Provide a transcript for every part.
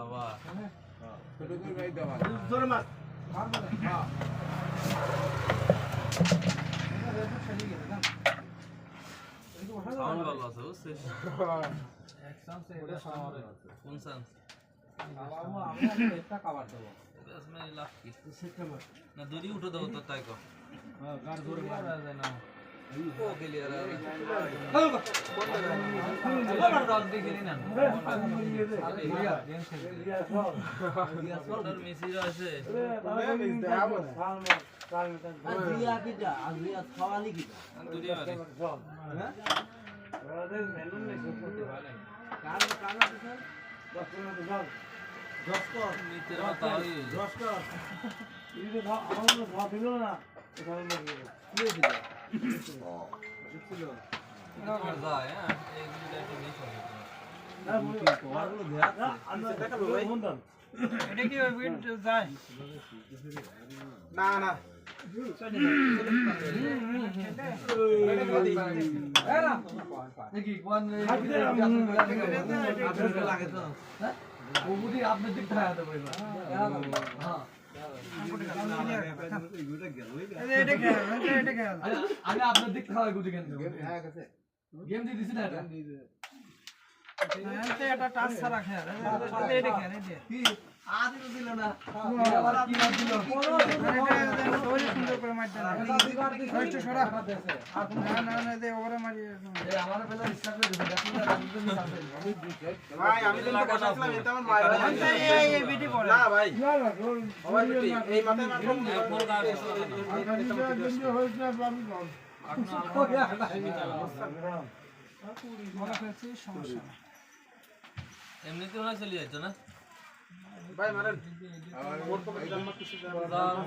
বাবা ছোট করে গাই দাও জোরে মার হ্যাঁ সাউন্ড ভালো আছে বুঝছিস এক চান্স এটা সামনে কোন চান্স আমি একটা কভার দেব इसमें लाख की সেটা মার ना दूरी उठो दो तो ताई को হ্যাঁ গার জোরে মার ना ओ के लिए रहा আবার দাও দেখি না मोटर मिसी আছে আজিয়া কিটা আজিয়া খাওয়ালি কিটা दूरी वाले কার কার আছে দস্কর नीचे बताओ দস্কর ইরে আমার ভাব দিল না এখানে নিয়ে দিল मजा है एक मिनट नहीं छोड़ो না মুখে কোয়াগুলো দেখা আমি দেখাবো ভাই এটা কি উইড যায় না না দেখি কোন লাগে তো হ্যাঁ ওগুলি আপনার দিক থেকে আতে পারবে হ্যাঁ আমি আপনার দিক থেকে গুটি কেন গেম দিয়ে দিছি না এটা টাচ ছাড়া খেলা এটা খেলা কি আদি তো দিল না আবার কি না দিল এটা ওই সুন্দর করে মারতে না একটু সরা না না দে ওরে মারি এই আমার পেলা স্টার্ট করে দিছে ভাই আমি তো বসাছিলাম এটা আমার মায়ের এই বিটি করে না ভাই আমার বিটি এই মাথায় মারলাম ফোন কাট এমনিতে ওনা চলে যাচ্ছে না ভাই মারেন ওর তো জান মত কিছু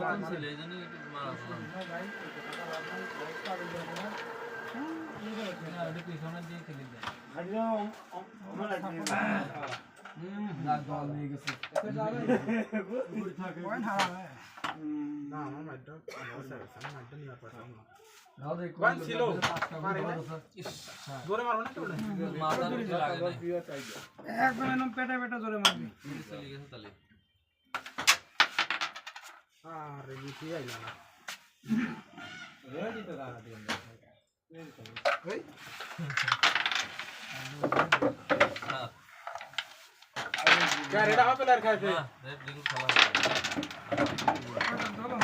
দাম ছিল এই জন্য মারা পিছনে দিয়ে খেলে দেয় না দল নিয়ে গেছে পয়েন্ট হারাবে না আমার মাইটা বসে আছে আমি মাইটা নিয়ে পারলাম না দাও দেখ কোন ছিল মারে জোরে মারো না কেউ মাথা দিতে লাগে না একদম এরকম পেটে পেটে জোরে মারবি চলে গেছে তাহলে আরে বিটি আইলা না রেডি তো গানা দিয়ে এই হ্যাঁ গাড়িটা হবে প্লেয়ার খাইছে রেড রিং খেলা চলো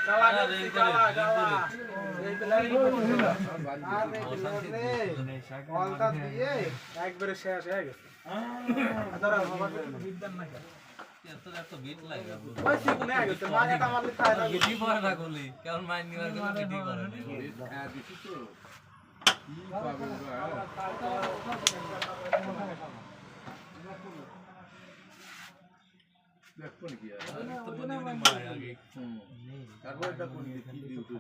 কালা কালা কালা এই প্লেয়ার আরে রে বলটা দিয়ে একবারে শেষ হয়ে গেছে দাঁড়া বাবা বিদ্যান না এত বিট লাগে ওই সিকুনে আগে তো মার এটা মারলে খায় না বিটি পড়ে না করলি কেমন মাইন্ড নিবার গেলে বিটি করে হ্যাঁ দিছি তো কি পাবে দেখো নাকি তো মনে মনে মারে আগে তারপর এটা কোন কি দিউটো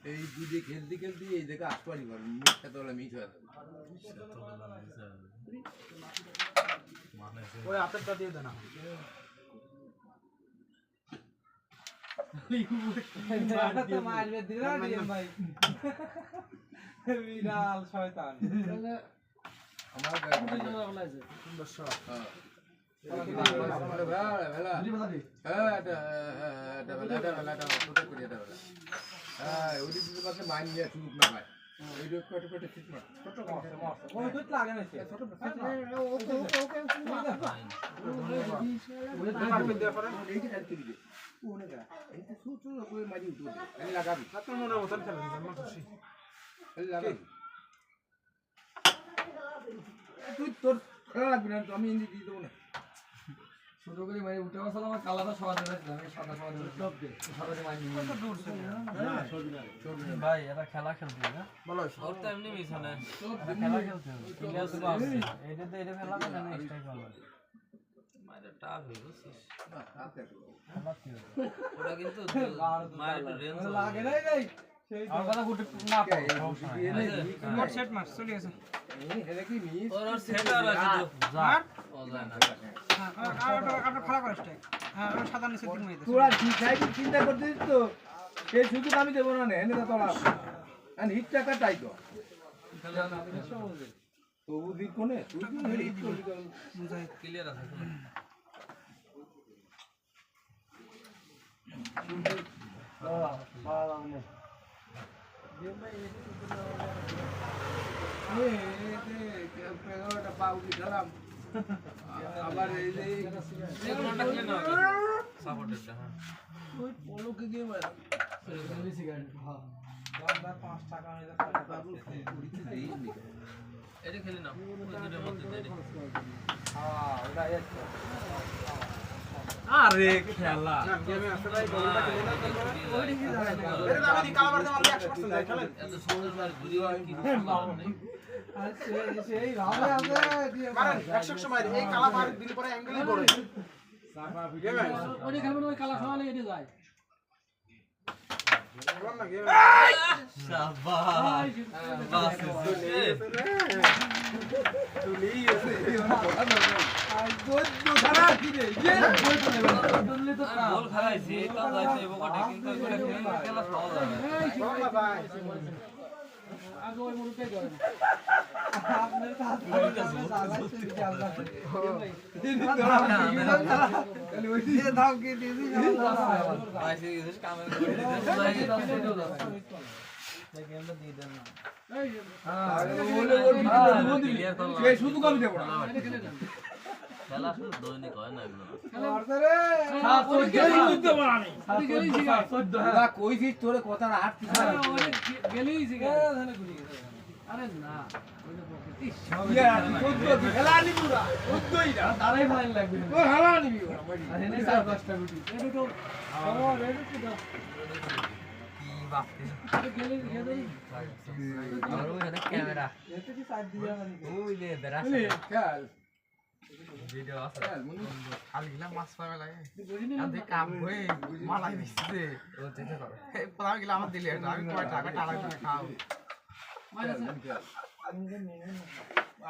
এই দুধে খেলতে খেলতে এই জায়গা আসপারি ঘর মুখটা তোলা মিস হয়ে যাবে ওই আপেলটা দিয়ে দেনা মারবে দিলা দিয়ে ভাই বিড়াল শয়তান আমার গাড়ি সুন্দর শট হ্যাঁ ভেলা হ্যাঁ এটা ভেলা ছোট করে এটা ভেলা হ্যাঁ ওই দিকে পাশে মাইন নিয়ে চুপ না ভাই এই দিকে পেটে পেটে ফিট মার ছোট মারছে ওই দুধ লাগে না সে ছোট ওকে মারবে দিয়ে পরে এই যে খেলতে দিবে ওনে গা এই তো ছোট ছোট করে মারি উঠে আমি লাগাবি আপনার মনে মতন খেলেন আমার খুশি আমি লাগাবি তুই তোর খেলা লাগবি না আমি হিন্দি দিয়ে দেবো না ছোট করে মারি উঠে বসাল আমার কালাটা সবার দিলাম আমি সাদা সবার সব দে সবাই মারি ভাই এটা খেলা খেলতে না ভালো ওর তো এমনি মিস হয় না খেলা খেলতে হবে ইলিয়াস বাস এইটাতে এটা খেলা না নেক্সট টাইম খেলা মাইরে টাফ হয়ে বুঝছিস হাতে খেলা কি হবে ওটা কিন্তু মায়ের রেঞ্জ লাগে নাই ভাই আমার কথা গুটি না পাও সমস্যা নাই মোট সেট মার চলে গেছে এটা কি মিস ওর সেটার আছে তো মার ও যায় না হ্যাঁ আর খারাপ করে স্ট্রাইক হ্যাঁ আর সাদা নিচে তিন মাইতে তোরা ঠিক সাইড চিন্তা করছিস তো সেই সুযোগ আমি দেব না এনে তো তোরা আর হিট টাকা চাই তো তবু দি কোনে তুই কি হিট করবি তো বুঝাই ক্লিয়ার আছে তো একটা পাউডি খেলাম আবার এই যে কোনটা খেলে না সাপোর্টেরটা হ্যাঁ ওই পলোকে গিয়ে দাদা 5 টাকা হয়ে এটা খেলে না ওই দুটোর মধ্যে দেরি আরে খেলা গেমে আসতে ভাই গোলটা খেলে না ওই দিকে যায় না এর দামে দি কালাবার দাম 100% যায় খেলেন এত সুন্দর মার ঘুরিয়ে কি নেই আর সেই রাবে আছে মারেন 100 সময় এই কালাবার দিলে পরে অ্যাঙ্গেলই বড় গেমে ওই খেলবেন ওই কালা সরালে এটি যায় বল না গেমে শাবাশ বাস তুলি আছে আর দুধ ছাড়া কি রে গোল খেলাইছি তো যাইছে এবকটে কিন্তু ওইটা খেলা সহজ হবে বল না ভাই আগে ওই মুরুতে করেন আপনার কাছে তাহলে ওই দিয়ে দাও কি দিদি পাইছে কিছু কামের করে গেমটা দিয়ে দেন না বলে বলি ক্লিয়ার করলাম এই শুধু কম দেব না খেলা শুধু দৈনিক হয় না এগুলো না কইছিস তোরে কথা হাত আরে না খেলা আনি পুরা উদ্দই না তারাই ভালো লাগবে ও খেলা আনিবি আর এনে 4-5টা গুটি এটো আমার রেডি টু দাও কি বাপরে আর ওই এখানে ক্যামেরা এতে কি সাইড দিয়ে মানে ওই লে বেরা খেল ভিডিও আছে খেল মুনি আলগিলা মাছ পাবে লাগে আধে কাম হয়ে মালাই দিচ্ছে ও যেতে করে পড়া গেলে আমার দিলে এটা আমি কয় টাকা টাকা করে খাও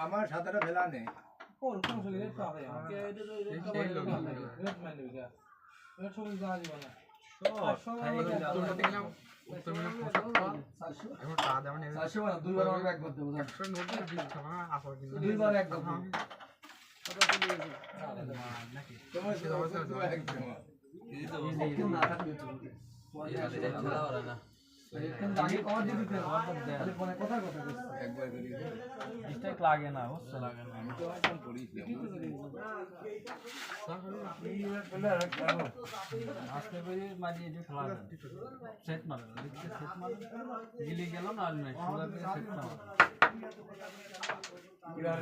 আমার সাদাটা ফেলা নেই কোন কোন চলে গেছে পাবে সেই লোক রেড ম্যান দিবে রেড ছবি যা দিবা না তোমরা দেখলাম তুমি পোশাক পাও এখন টাকা দেওয়া নেই 400 মানে দুইবার আমরা এক করতে বুঝা 100 নোট দিয়ে দিচ্ছ না আসল কিন্তু দুইবার এক করতে তোমার সাথে একদম এই তো কেউ না থাকবে এটা খেলা ওরা না কিন্তু আগে কভার দিয়ে দিতে তাহলে ফোনে কথা কথা একবার করি ডিস্ট্রাক্ট লাগে না বুঝছো লাগে না তো এখন করিস আজকে বই মাঝে যে খেলা সেট মারে দেখতে সেট মারে গিলে গেল না আর নাই সুগার দিয়ে সেট মারে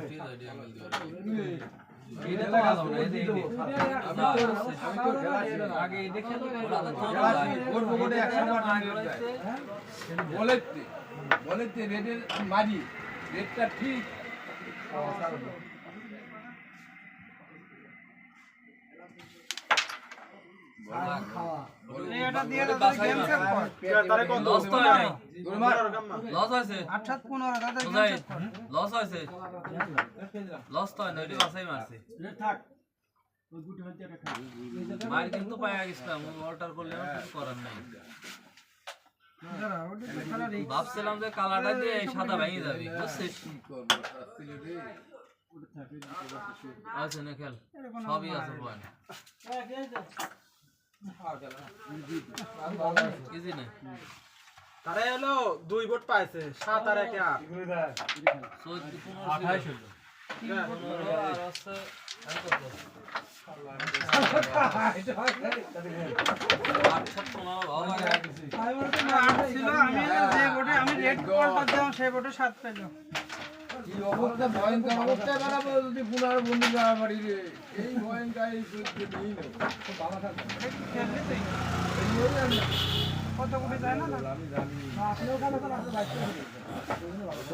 ঠিক আছে ডিএমএল দিও এটা তো আলো না এই যে আমি তো খেলা আগে এই দেখে তো ওর পকেটে 100 বার টাকা বলেতে বলেতে রেডের মারি রেডটা ঠিক এটা দিয়ে দাও গেম সেভ কর তারে কত লস তো হয় নাই তোর মার লস হয়েছে 8 15 দাদা গেম বুঝাই সেভ কর লস হয়েছে লস তো হয় না এটা বাসাই মারছে থাক ওই গুটি হইতে রাখা মার কিন্তু পায়া গেছিলাম অল্টার করলে আমার কিছু করার নাই দাঁড়া ওটা খেলা রে ভাবছিলাম যে কালারটা দিয়ে এই সাদা ভেঙে যাবে বুঝছিস কি করব আসছিল রে আছে না খেল সবই আছে পয়েন্ট ইজি না তারে হলো 2 ভোট পাইছে 7 আর 1 8 28 হলো 15 আর আছে আর কত 8 ছিল আমি যে বোটে আমি রেড কোয়ালটা দিলাম সেই বোটে 7 পেলো কি অবস্থা ভয়ঙ্কর অবস্থা বাড়াবো যদি পুনার বন্ধু যাওয়া পারি রে এই ভয়ঙ্কর এই সত্যি নেই না বাবা থাকবে খেলবি তুই কত কোটি যায় না আমি জানি আপনিও খেলা তো রাখতে বাইতে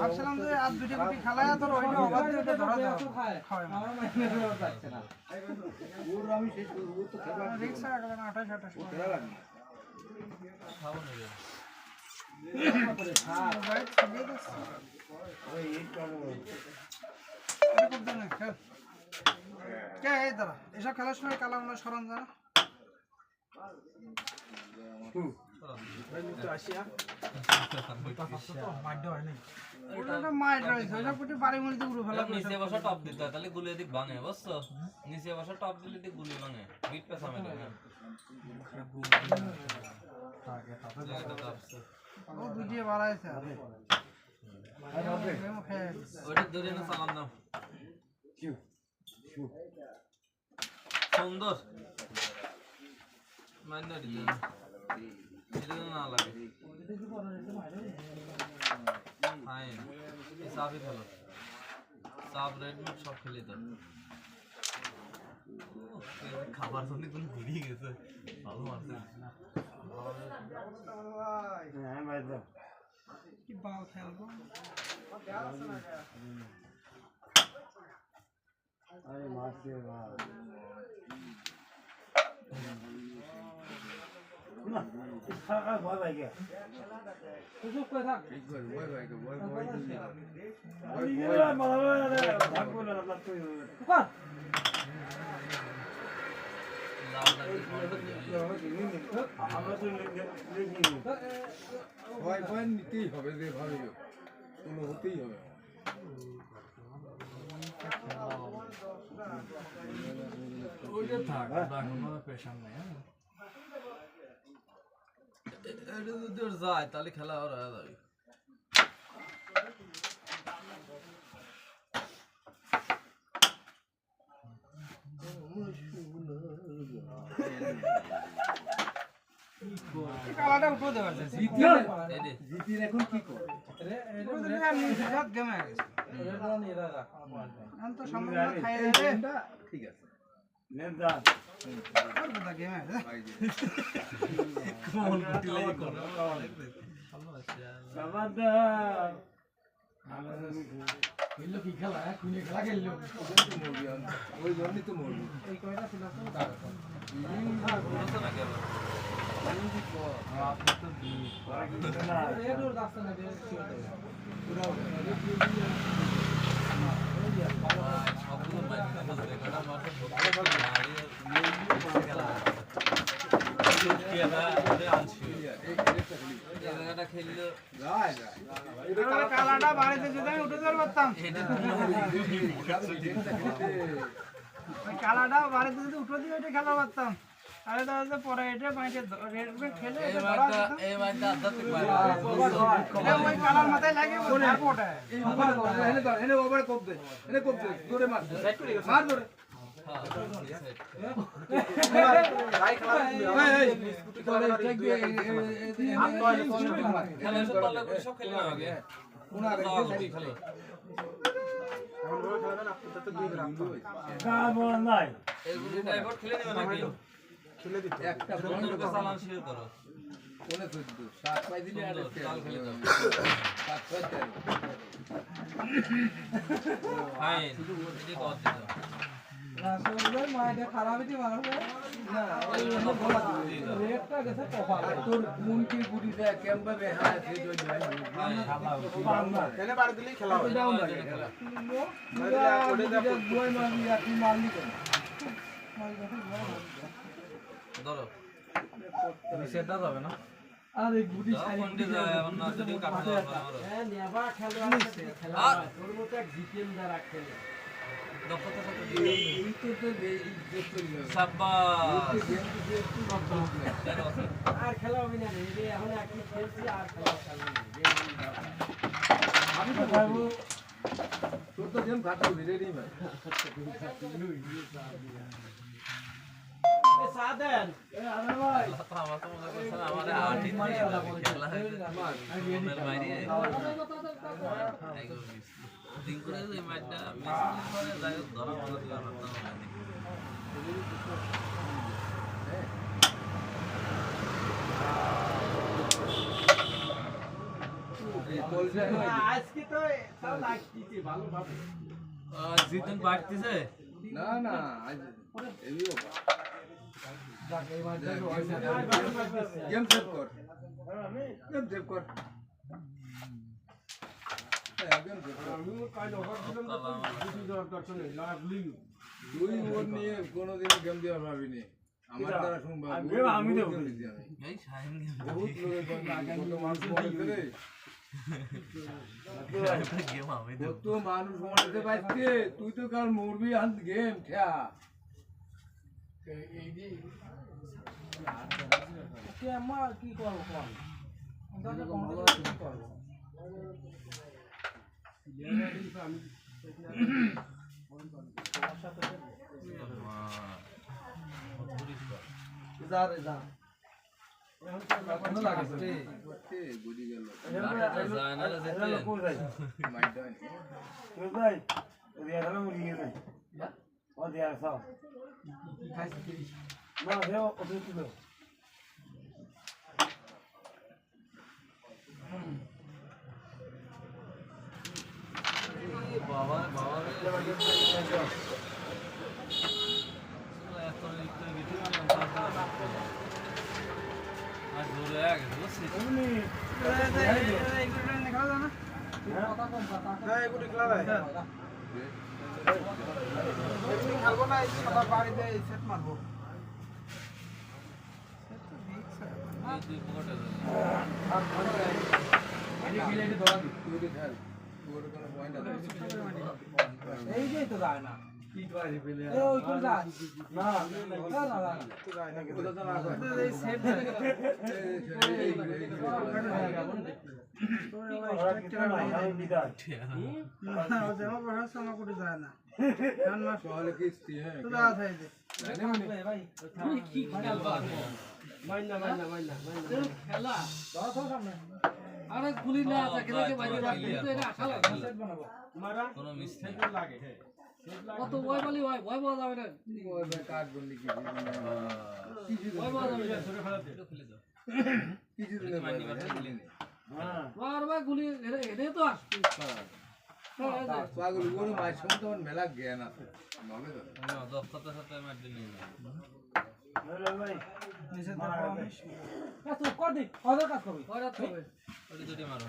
ভাবছিলাম যে আর দুটি কোটি খেলায় তোর ওইটা অবাধ দিয়ে ধরা দাও খায় আমার মাইনে যাচ্ছে না ওর আমি শেষ করব তো খেলা রিক্সা গেল না 28 28 খেলা লাগবে খাবো না রে এসব খেলার সময় কালা মনে সরঞ্জাম জানা নিচে বসা টপ দিতে হয় তাহলে গুলি এদিক ভাঙে বুঝছো নিচে বসা টপ দিলে এদিক গুলি ভাঙে বিট পেছা মেলে ওইটা ধরে না চালান দাও সুন্দর মান্য এটা না লাগে ফাইন সাফই ভালো সাফ রেড মিট সব খেলে তো খাবার জন্য কোন ঘুরিয়ে গেছে ভালো মারছে কি বাল খেলবো আরে মারছে বাবা না থাকা ভয় ভাই কে সুযোগ করে থাক ঠিক করে ভয় ভাই কে ভয় ভয় দিলি ওই ভাগ বলে না তুই কর আমরা তো ভয় ভয় নিতেই হবে যে ভাবে কোনো হতেই হবে ওইটা থাক কোনো পেশান নেই এটা যদি ওর যায় তাহলে খেলা ওর হয়ে যাবে কালাটা উঠে দেওয়া যায় জিতির এখন কি করে তো সম্পূর্ণ খাই যাবে ঠিক আছে নেন্দা গেম আছে ভাই যে কোন গুটি লাগি কোন বাবাদা খেললো কি খেলা কোন খেলা খেললো ওই জন্যই তো মরবি এই কয়টা ছিল তো রেডোর রাস্তা না দিয়ে কালাটা বাড়িতে যদি আমি উঠে যেতে পারতাম ওই কালাটা বাড়িতে যদি উঠে দিয়ে ওইটা খেলা পারতাম তাহলে তাহলে পরে এটা বাইরে রেড খেলে ওই কালার মাথায় লাগে ওটা এনে ওভার কোপ দে এনে কোপ দে জোরে মার মার জোরে একটা সালাম শেয়ার করো কোনে চোদ্দ 7 পাই দিলে আর কাল খেলে দাও 7 পাই 13 ফাইন এদিকে কত দিত রাসূলের মাইটা খারাপ হইতে ভালো না ওই রেটটা গেছে কপাল তোর মন কি গুড়িটা কেমবা বে হ্যাঁ সেই জন্য এনে বাড়ি দিলেই খেলা হবে ডাউন লাগে খেলা দুই মারবি আর তুই মারলি কেন ধরো সেটা যাবে না আরে গুটি দাও কোনটি যায় আমার না যদি কাটতে হবে আমারও হ্যাঁ নেবা খেলা খেলা তোর মতো এক জিতেন যারা খেলে দক্ষতা কত এই তো তো এই দেখতে হবে সাব্বাস আর খেলা হবে না রে এখন একই খেলছি আর খেলা খেলা আমি তো ভাবো তোর তো গেম খাতা রেডি ভাই এ সাদেন আরে ভাই আমার তো মনে করছে আমারে আটি খেলা মনের মাইরি দিন করে এই ম্যাচটা মিস করে যায় ধরা মনে দিলা না আজকে তো তাও লাগতেছে ভালো ভাবে জিতেন বাড়তেছে না না আজ এলিও যাক এই মাঠটা গেম সেভ কর গেম সেভ কর দুই ওর নিয়ে কোনোদিনও গেম দেওয়া ভাবিনি আমার দ্বারা শুনবা আমি দেবো এই শাহিন বহুত লোকের সঙ্গে আগে কত মানুষ মরেছে রে গেম আমি দেব কত মানুষ মরেছে পাইছে তুই তো কাল মরবি আন গেম খেয়া কে আম্মা কি করবো কোন আমরা কোন কি করবো যা রে যা এখন লাগছে করতে গড়ি গেল যায় না যেতে মাইন্ড হয় বাবা বাবা এত লিখতে গেছি আর জোরে আগে বুঝছিস কথা কম কথা হ্যাঁ এগুলো খেলা যায় এমনি খেলবো না এই সবার বাড়িতে সেট মারবো এই দুই পকেটে তুই তো খেল তোর কোনো পয়েন্ট আছে এই যে তো যায় না এ ওই কোন যায় না না না এই সেট সকালে কিস্তি হ্যাঁ আরে গুলি না আছে কেটে বাইরে রাখতে এটা আশা লাগে কোনো মিস্টেক লাগে কত ভয় বলি ভয় ভয় পাওয়া যাবে না ওই কাট বললি কি ভয় পাওয়া যাবে না খুলে দাও কিছু দিন মাইন্ড করতে দিলি বারবার গুলি এনে তো আসছে পাগল গরু মাছ সম্বন্ধে আমার মেলা জ্ঞান আছে ভাবে তো না দক্ষতার সাথে মারতে নেই নিচে তো প্রমিস তো কর দি ওদের কাজ করবি ওরা তো ওটি দুটি মারো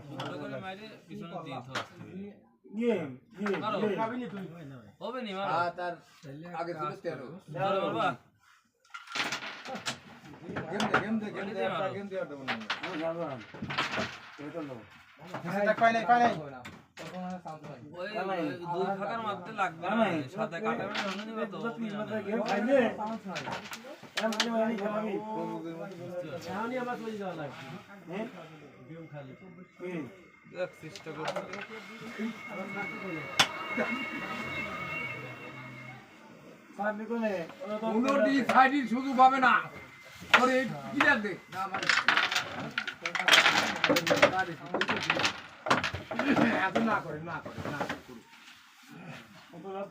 ছোট করে মাইরে পিছনে দিয়ে তো মারো হবে নি মারো তার আগে ছিল 13 জোরে মারবা গেম দে দেবো না কয় নাই ওই দুই ফাঁকার মারতে লাগবে না সাথে কাটাবে না নিবা তো দেখ চেষ্টা করতে উনোটি সাইডি শুধু পাবে না ওরে কিলার দে না আমার এত না করে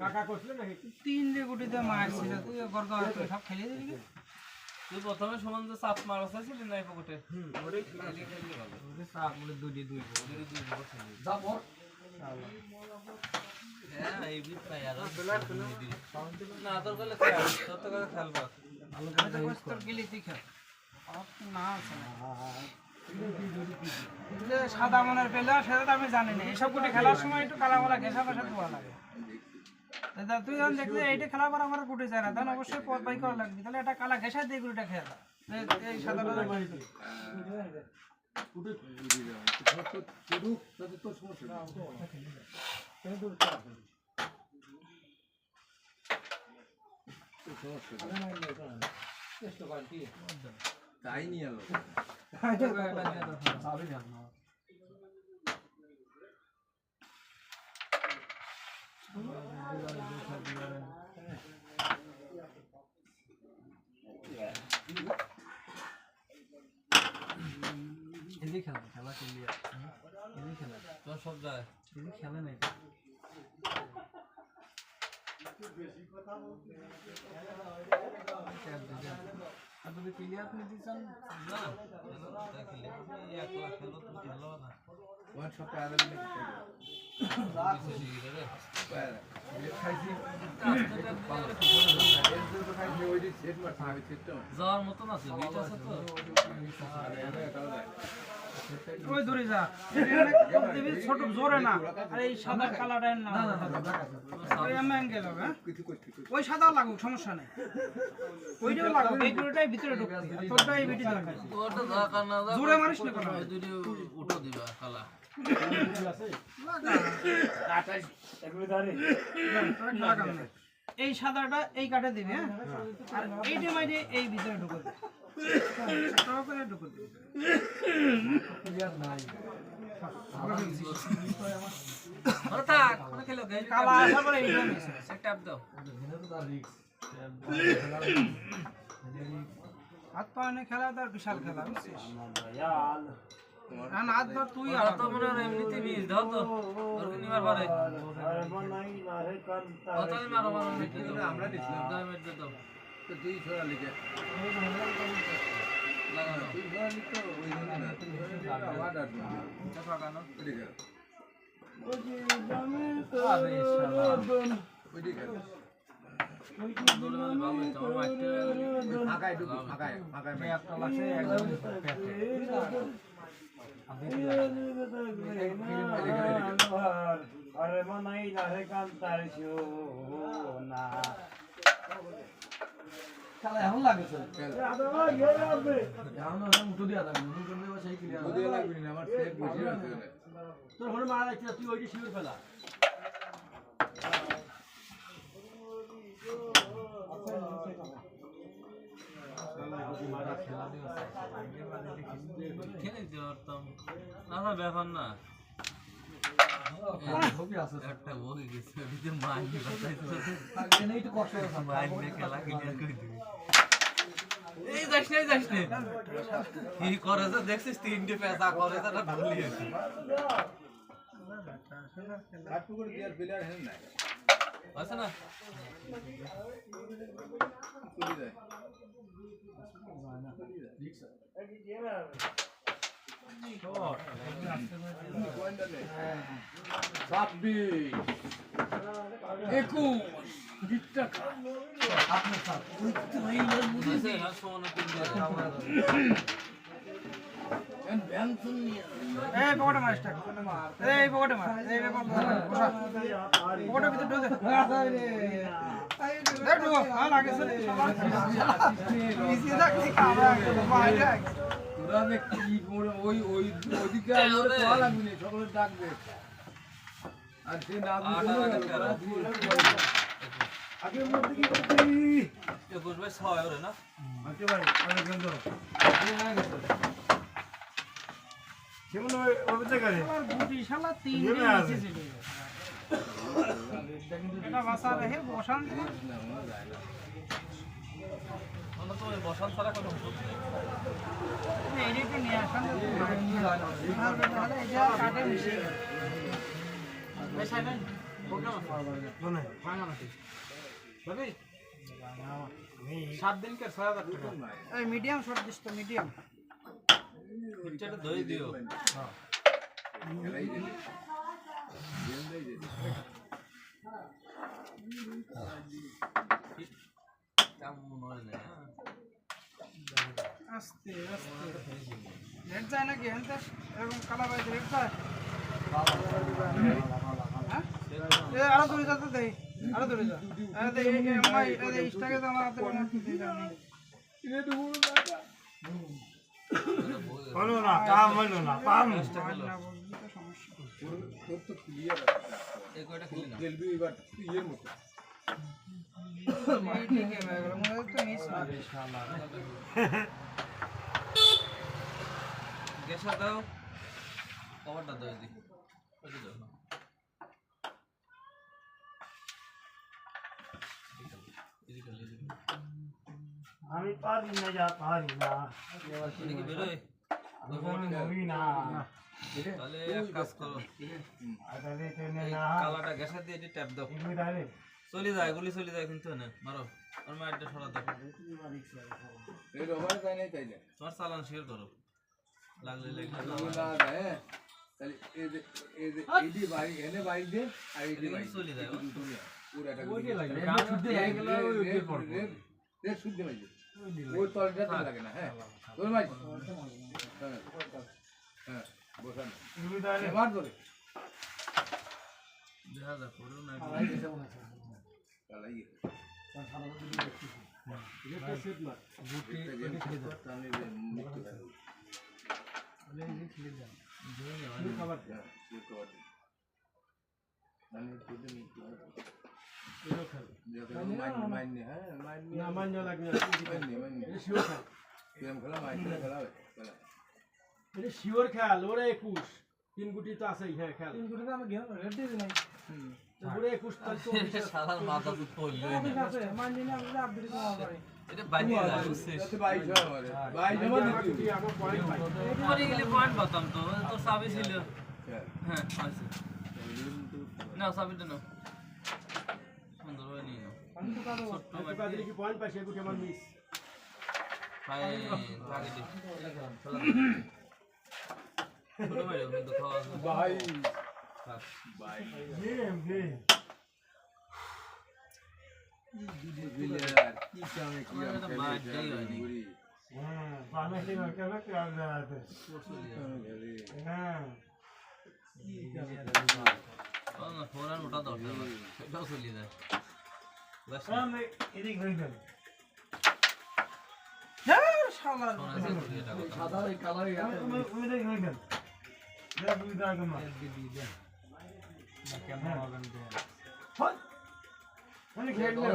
কাকা করছিল নাকি তিন যে গুটিতে মারছিল তুই গর্গ সব খেলে দিবি কি তুই প্রথমে সমান যে চাপ মারছ আছিল না এই পকেটে ওরে খেলি ভালো ওরে সাপ বলে দুই দুই যাব হ্যাঁ এই বিট পাই আর না তোর গলে তোর তো করে খেলবা আমি তো কষ্ট গেলি তুই খেল না আছে না যে সাদা মনের পেলা সেটা তো আমি জানি না এইসব গুটি খেলার সময় একটু কালা মালা ঘেঁষা মেশা ধোয়া লাগে তুই যখন দেখলি এইটা খেলার পর আমার গুটি যায় না তখন অবশ্যই পথ বাই করা লাগবে তাহলে একটা কালা ঘেঁষা দিয়ে গুটিটা খেলা এই সাদাটা তোর সমস্যা তাই নিয়ে এলো খেলা খেলি খেলা তোর সব যায় খেলে নাই আপনি প্লেয়ার আপনি দিছেন না দেখলে এই এক লাখ খেলো তুমি খেলো না ওয়ান শট আদা দিলে যাওয়ার মতন আছে বিট আছে তো ওই দূরে যা দিবি ছোট জোরে না আর এই সাদা কালারটা না ওই আমি অ্যাঙ্গেল হবে হ্যাঁ ওই সাদা লাগুক সমস্যা নাই ওইটাও লাগুক এই দুটোটাই ভিতরে ঢুকবে তোরটা এই ভিতরে লাগাই ওটা দরকার না জোরে মারিস না কোনো ওই দুটো উঠো দিবা কালা এই সাদাটা এই কাটে দিবি হ্যাঁ আর এইটা মাইরে এই ভিতরে ঢুকে দিবি সব করে ঢুকে দিবি থাক ওটা খেলো কালা আসা পরে এইটা মিশে ট্যাপ দাও হাত পা নিয়ে খেলা তার বিশাল খেলা বুঝছিস হাত ধর তুই ওরা তো মনে হয় এমনিতে মিস দাও তো ওর নিবার পারে কতই মারো মারো মিট দাও আমরা দিছিলাম দাও মিট দাও তো তুই ছড়া লিখে লাগানো তুই ছড়া লিখতে ওই জন্য না আবার আর এটা ফাঁকানো ওইদিকে আরে শালা ওইদিকে দৌড়ে মানে ভালো হইতো আমার মারতে ফাঁকায় ঢুকু ফাঁকায় ফাঁকায় একটা লাগছে একদম পেটে আরে মনাই না রে কান্তার সোনা বুঝে লাগবে না আমার সেট বুঝে আছে খেলে দিতে পারতাম না ব্যাপার না একটা বই গেছে ওদিকে মাইনি মাইনি খেলা ক্লিয়ার করে দিবি এই যাস না কি করে তো দেখছিস তিনটে পেঁচা করে তো না ভুলি আছে কাটু করে দেওয়ার প্লেয়ার হেন নাই আছে না চলে যায় ছাব্বিশ 21 গিটটা আছে না সোনা তিনটে এই পকেটে মারিস টাকা এই পকেটে মার এই বসা পকেটের ভিতরে ঢোকে দেখ ঢোক হ্যাঁ লাগে স্যার মিশিয়ে রাখছি কামড়া একদম বাইরে তোরা দেখ কি করে ওই ওদিকে আমাদের তো লাগবে না সকলে ডাকবে আর সে না আগের মধ্যে কি করতে 21/6 ওরে না আচ্ছা ভাই অনেক গন্ধ কেমন ওই জায়গায় আর গুটি শালা তিন দিন নিচে চলে এটা বাসা রে বসান আমরা তো বসান ছাড়া কোনো এডিটে নিয়ে আসেন এটা কাটে মিশিয়ে এই সাইডে প্রোগ্রাম আছে কোনে ভাঙা নাকি ভাবি 7 দিন কে 6000 টাকা এই মিডিয়াম শর্ট দিস তো মিডিয়াম পিকচারটা ধরে দিও কেমন হয় না আস্তে আস্তে রেড যায় নাকি হ্যাঁ এরকম কালা বাইতে রেড যায় হ্যাঁ এ আরো দূরে যেতে দেই আরো দূরে যা আরে এই আমার এই ইনস্টাগ্রামে তো আমার হাতে কোনো দিতে জানি হলো না কাম হলো না পাম না বলবি তো সমস্যা তোর তো ক্লিয়ার এই কয়টা খেলি না খেলবি এবার ইয়ের মতো এই ঠিক হয়ে গেল মনে হচ্ছে মিস না গ্যাসটা দাও কভারটা দাও দি ওই দাও না আমি পারি না যা পারি না এদিকে বেরোয় নবী না তাহলে এক কাজ করো আরে তেনে এই না কালাটা গ্যাসের দিয়ে ট্যাপ দাও তুমি দাঁড়ে চলে যায় এগুলি চলে যায় কিন্তু না মারো আর মারটা সরা দাও এই রবার যায় নাই তাইলে তোমার চালান শেয়ার করো লাগলে লাগলে না যায় তাহলে এই যে বাড়ি এনে বাড়ি দে আর এই যে বাড়ি চলে যায় পুরাটা ওইটাই লাগে রে শুদ্ধ ভাই ওই তলটা তো লাগে না হ্যাঁ তোর ভাই হ্যাঁ বসান সুবিধারে এবার ধরে দেখা যাক করো না চালাই গেছে এটা সেট না গুটি টানি দে মুক্ত হয়ে যাবে খাবার মানে তুই মুক্ত হয়ে যাবে এটা খাবে দেখো মাইনে হ্যাঁ মাইনে না মান্য লাগে না মাইনে এটা শিওর খেল গেম খেলা মাইনে খেলা হবে খেলা এটা শিওর খেল ওরে 21 তিন গুটি তো আছে হ্যাঁ খেল তিন গুটি তো আমি গেম রেড দিয়ে দিলাম ওরে 21 তাল তো সারা মাথা তো পড়লই ঠিক না আছে মান দিলে আমি আপডেট করা পারি এটা বাজি যায় বুঝছিস এটা 22 হয় আমাদের 22 জমা দিবি আমার পয়েন্ট পাই পরে গেলে পয়েন্ট পাতাম তো তোর চাবি ছিল খেল হ্যাঁ আছে না চাবিটা নাও সুন্দর হয়ে নিয়ে নাও আমি তো কাটো ছোট্ট তো বাটি কাদের কি পয়েন্ট পাইছে গুটি আমার মিস পায়ে আগে দি ছোট ভাই কিন্তু খাওয়া আছে ভাই থাক। ভাই গেম গেম বিলিয়ার কি কামে কি আমার এটা মারতেই হয়নি। বাংলাদেশে কেন কেন আছে হ্যাঁ না ফোরান ওটা দরকার না সেটাও চলে যায় লাস্ট আমি এদিক হই গেল শালার সাদা এই কালার ওই দেখ হই গেল দেখ ওই দাগ মা কেমন হবে মানে খেল না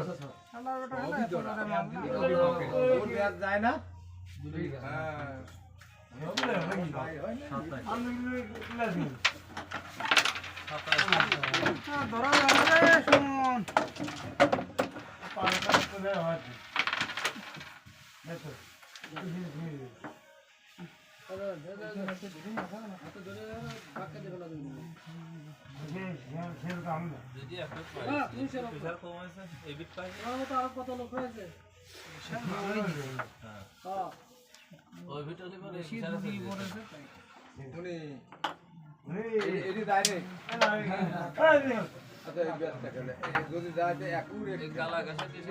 শালার ওটা অভি জোড়া ওর ব্যাস যায় না হ্যাঁ ভাই হয় না আমি লাগি ধরা যাবে রে সুমন পাঁচটা করে হয় দেখো খেল কাম না যদি একটা প্রেসার কম আছে এবিট পাই আর কত লোক হয়েছে হ্যাঁ ওই ভিতরে পরে বেশি দুধি পড়েছে উনি এটি ডাইরেক্ট আচ্ছা এই ব্যাসটা খেলে যদি যায় একুরেট এই গালা গাছে দিয়ে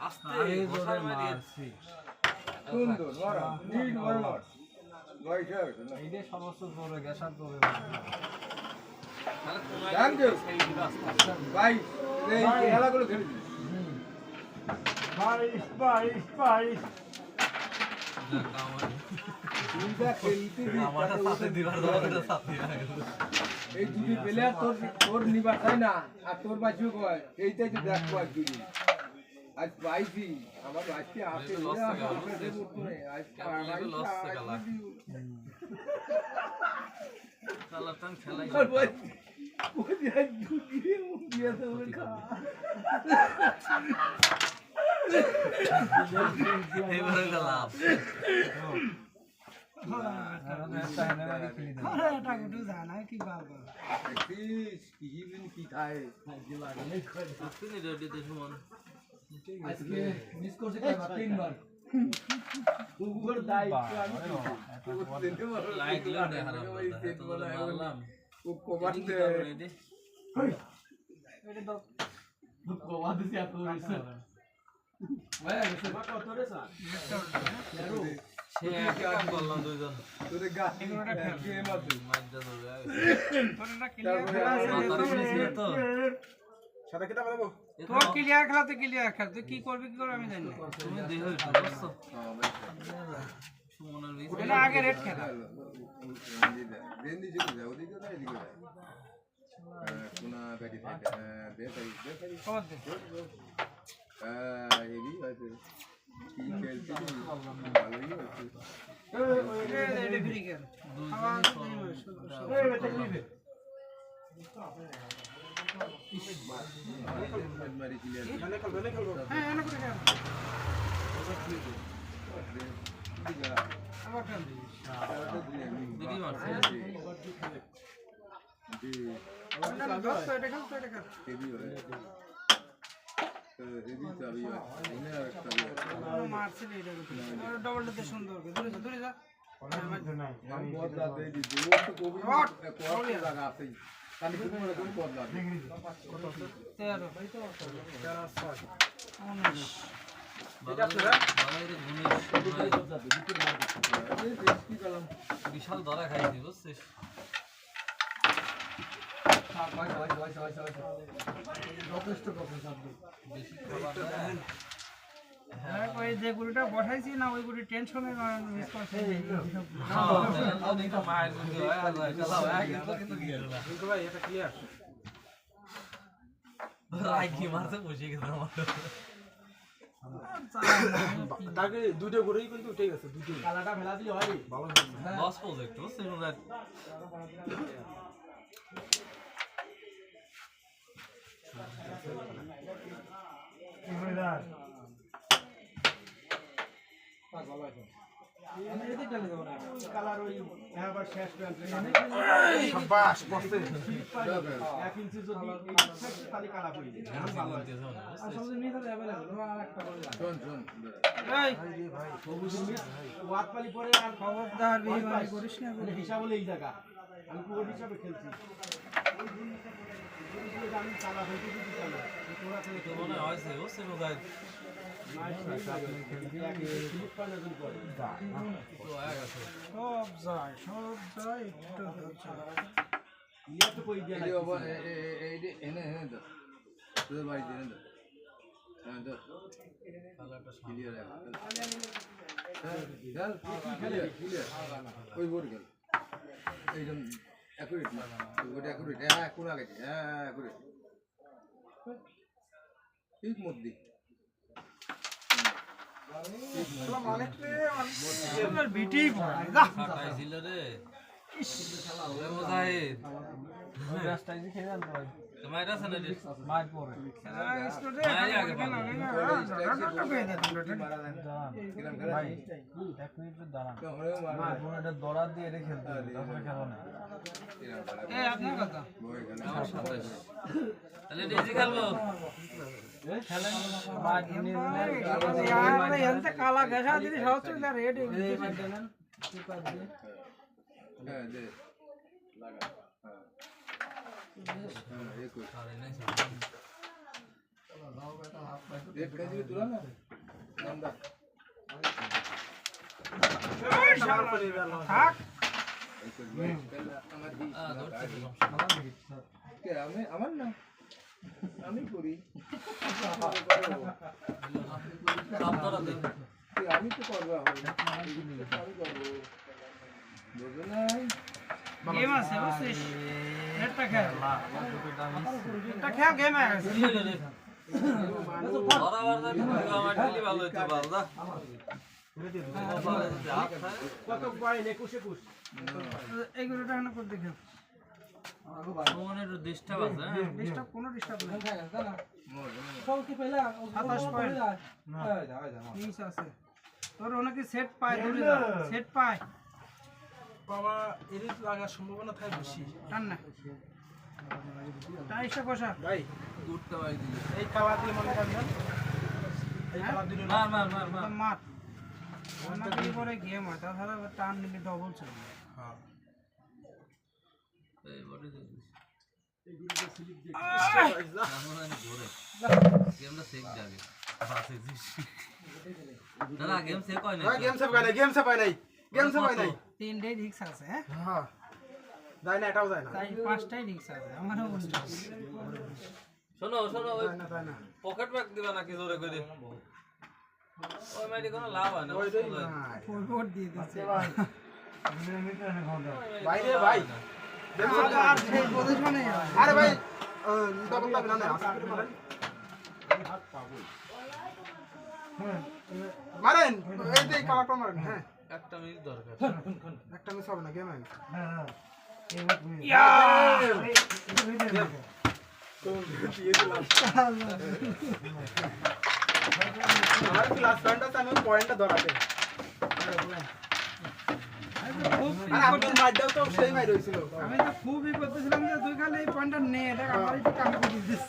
আস্তে গোসার মারিয়েছি সুন্দর নরম নিট নরম বয়স হয়েছে না এইটা সমস্ত জোরে গ্যাসার জোরে Thank you. ভাই এই খেলাগুলো খেলে দিন বাইশ তুইটা খেলতে আমার সাথে দিবার দরকার সাথে এই দুটি প্লেয়ার তোর নিবার চাই না আর তোর বাঁচিও কয় এইটাই তো দেখ কয় দুটি আজ পাইছি আমার বাঁচতে আসে লস থেকে আজ কেমন লস থেকে লাগ কালারটান খেলাই এবারে লাভ এটা গুটু জানা কি বাবা কি খায় তুমি রেডি তো সুমন আজকে মিস করছে তিনবার উপর দায়িত্ব আমি লাইক লো দে হারাম মারলাম ও কোবাতে রেডি এটা দাও কোবাতে সে এত হইছে সে এক কাজ করলাম দুইজন তোরে গাড়ি গেম আছে মাইজা ধরে তোরটা ক্লিয়ার তো সাদা কিতাব দেবো তোর ক্লিয়ার খেলাতে ক্লিয়ার খেল তুই কি করবি আমি জানি না তুমি দেখো একটু বুঝছো সুমনের মিস এটা আগে রেড খেলা রেন্দি চলে যায় ওদিকে যায় এদিকে যায় কোনা ব্যাটি থাকে বেকারি খবর দে হেভি হয়েছে কি খেলছি ভালোই হয়েছে এটা ফ্রি খেল মারি ক্লিয়ার হ্যাঁ এনে করে খেল আবার খেল দিদি মারছে এটা খেল হেভি হয়েছে হেভি চাবি আছে মারছিল এটা ডবলটা সুন্দর দূরে যা দূরে যা বদলা দিয়ে দিদি ও তো কোভিড কোভিড লাগা আছে কালি কোন কোন বদলা 13 19 বিশাল ধরা খাইছি বুঝছিস যথেষ্ট কথা শব্দ বেশি খাবার দেয়। ওই যে গুলিটা বসাইছি না ওই গুলি টেনশনে মিস করছে মায়ের বুদ্ধি হয় আর ভাই চালাও কিন্তু গেল না ভাই এটা ক্লিয়ার রাই কি মারতে বসে গেছে আমার তাকে দুটো করেই কিন্তু উঠে গেছে দুটো কালাটা ফেলা দিলে হয় ভালো লস প্রজেক্ট বুঝছিস না কালার ওই একবার শেষ শাবাশ বসে 1 ইঞ্চি যদি তাহলে কালা পড়ে আসলে নিতে अवेलेबल আর একটা বলে শোন এই ভাই ওয়াত পালি পরে আর খবরদার বেশি করিস না হিসাব হলে এই জায়গা আমি পুরো হিসাবে খেলছি আমি কালা হইতে দিতে চাই তোরা থেকে তো মনে হয় সে ও সেনো গায় তো আয়া গেছে সব যায় একটু ইয়া তো কই দিয়া এই বাবা এই এনে তো তোর বাড়ি দিন তো হ্যাঁ তো কালারটা ক্লিয়ার চল ক্লিয়ার ওই বোর গেল এইজন অ্যাকুরেট না ওটা অ্যাকুরেট হ্যাঁ কোন আগে হ্যাঁ অ্যাকুরেট ঠিক মধ্যে আমার বিটি কাটাই ছিল রে ওরে মুজাহিদ রাস্তায় যে খেয়ে জানতো ভাই তোমার আছে না রে মার পরে মার আগে ভালো ভাই এক মিনিট দাঁড়ান মা বোনটা দড়া দিয়ে রে খেলতে তারপরে খেলো না এই আপনার কথা তাহলে ডিজি খেলবো খেলেন মার নিয়ে यार এনতে কালা গেছা দিদি সব চলে রেড হ্যাঁ দে লাগা হ্যাঁ এই কই আরে নাই দেখ কেজি তুলা না নামদা থাক এই কই ভাই আমার দি কে আমি আমার না আমি করি সব ধরা দে আমি তো করবো আমি করবো বুঝো না গেম আছে বুঝছিস নেটটা খেল এটা খেল গেম আছে ধরা বারদা আমার দিলি ভালো হইতো বালদা কত পয়েন্ট 21 এইগুলোটা এখানে করে দেখো ফোনে একটু ডিস্টার্ব আছে হ্যাঁ ডিস্টার্ব কোনো ডিস্টার্ব নেই সব কি পেলা 27 পয়েন্ট নিচ আছে তোর অনেকে সেট পায় দূরে যা সেট পায় বাবা এর লাগার সম্ভাবনা থাকে বেশি টান না টাইসটা বসা ভাই উঠতে পারি দিলি এই খাওয়া দিয়ে মনে করেন এই খাওয়া দিলে মার মার মার মার মার অনেক পরে গেম হয় তাছাড়া টান নিলে ডবল চলবে হ্যাঁ এই বডি দে আমরা না ধরে গেমটা সেক যাবে বাসে না গেম সেক হয় না গেম সেভ হয় নাই গেম সেভ হয় নাই তিনটাই রিক্স আছে হ্যাঁ হ্যাঁ যায় না এটাও যায় না তাই পাঁচটাই রিক্স আছে আমারও বুঝতে শোনো শোনো ওই যায় না পকেট ব্যাগ দিবা নাকি জোরে করে ওই মাইরে কোনো লাভ হয় না ওইটাই না ফরওয়ার্ড দিয়ে দিচ্ছে ভাই রে ভাই আর সেই পজিশনে আরে ভাই ডবল দাবি না আস্তে করে মারেন এই যে কালারটা মারেন হ্যাঁ একটা মিনিট দরকার একটা মিস হবে না গেম আছে আর ক্লাস পয়েন্টটা আমি পয়েন্টটা ধরাতে আর আপনার মারটাও তো সেই মার হইছিল আমি তো খুবই করতেছিলাম যে তুই খালি এই পয়েন্টটা নে এটা আমার একটু কাম করে দিস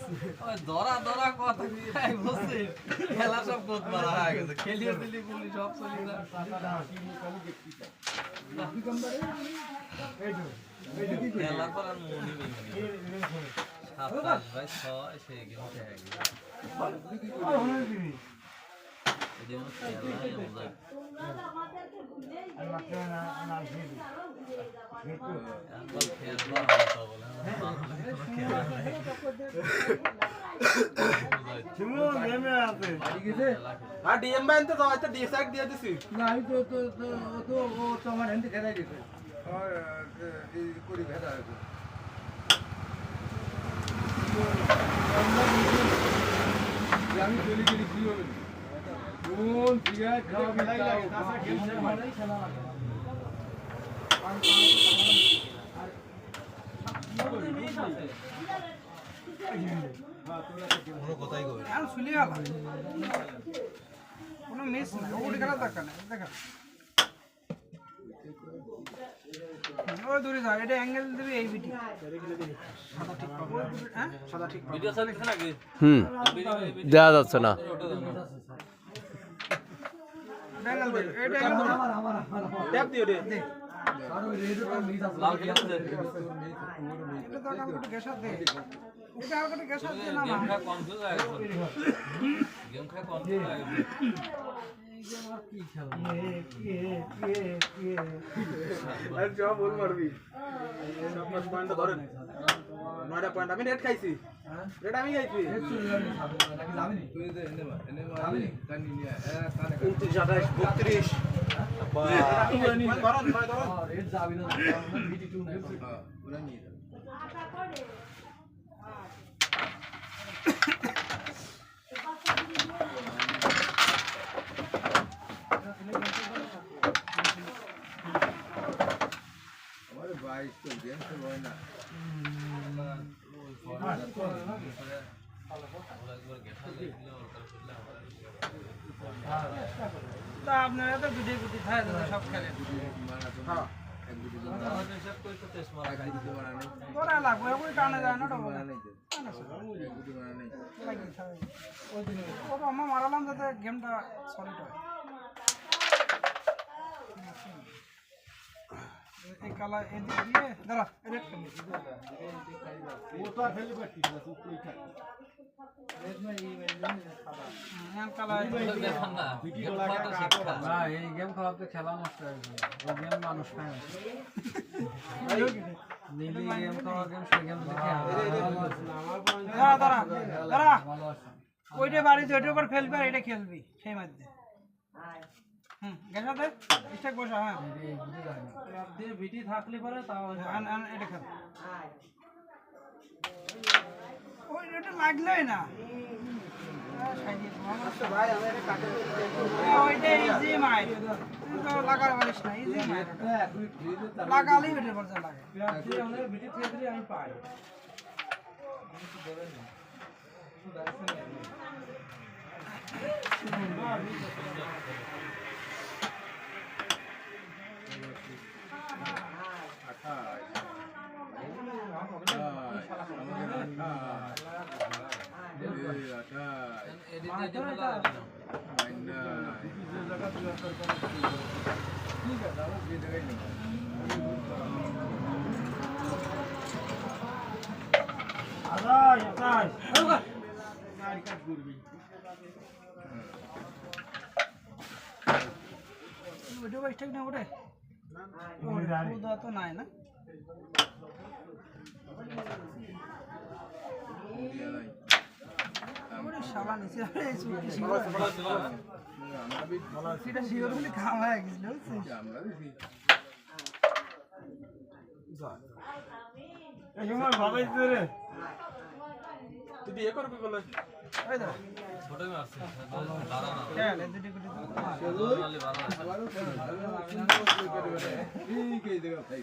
ওই ধরা ধরা কথা কি বুঝছিস খেলা সব কোত মারা হয়ে গেছে খেলিয়ে দিলি বলি সব চলে যায় খেলা করার মনই নেই 27/6 সেই গেম খেয়ে গেছে আর ডিএম বাইন তো হয়তো ডিসাইড দিয়ে দিছি না আমি তো তো তো তো ও তো আমার হ্যান্ডে খেলাই দিছে আর এই করে ভেদা আছে আমি চলে গেলি কি হবে কোন সিগারেট খাওয়াবি কোনো মিস না ওগুলি খেলার দরকার নেই দেখা ওই দূরে যাও এটা অ্যাঙ্গেল দিবি এই বিটি সাদা ঠিক ভিডিও চলছে নাকি দেওয়া যাচ্ছে না অ্যাঙ্গেল দিবি এটা অ্যাঙ্গেল ট্যাপ দিও রে লাল খেলছে এটা তো কাল করে গ্যাস দে এটা আর করে গ্যাস দে না গেম খা কনফিউজ হয়ে গেছে গেম খা কনফিউজ হয়ে গেছে আর যা বল মারবি সব পাঁচ পয়েন্ট ধরেন 9টা পয়েন্ট আমি রেড খাইছি রেড আমি খাইছি 29 28 32 ধরন हमारे भाई तो गेम से वो है ना তা আপনারা তো ভিডিও ভিডিও খায় সব খেলেন হ্যাঁ সব কই তো টেস্ট মারা খাই তোরা লাগবে ওই কারণে যায় না তো ও তো আমরা মারালাম যাতে গেমটা সলিড হয় এই কালা এদিক দিয়ে দাঁড়া এডিট করবি দেখুন না ভিডিও তো শিক্ষা না এই গেম খাওয়াতে খেলা নষ্ট হয়ে গেছে ওই গেম মানুষ খায় না নীলি গেম খাওয়া গেম সেই গেম দেখে দাঁড়া দাঁড়া দাঁড়া ওইটা বাড়িতে ওইটার উপর ফেলবি আর এটা খেলবি সেই মধ্যে গেছাতে স্টেক বসা হ্যাঁ ভিটি থাকলে পরে তাও এটা খেল ওই এটা লাগলোই না ভাই আমি এটা কাটে ওইটা ইজি মাইর তো লাগার পারিস না ইজি মাইর লাগালেই ভিটির পর যা লাগে ভিটি থেকে দিলে আমি পাই এডিট বলা ভিডিও বা স্টেক না ওরে ওটা তো নাই না ওরে শালা নিচে এই সুটি শিওর সেটা শিওর বলে খাওয়া হয়ে গেছিল তুই বিয়ে করবি বলে ওই দাঁড়া ছোট মারছে দাঁড়া না খেল এই দুটি গুটি নরমালি ভালো ठीक है जगह भाई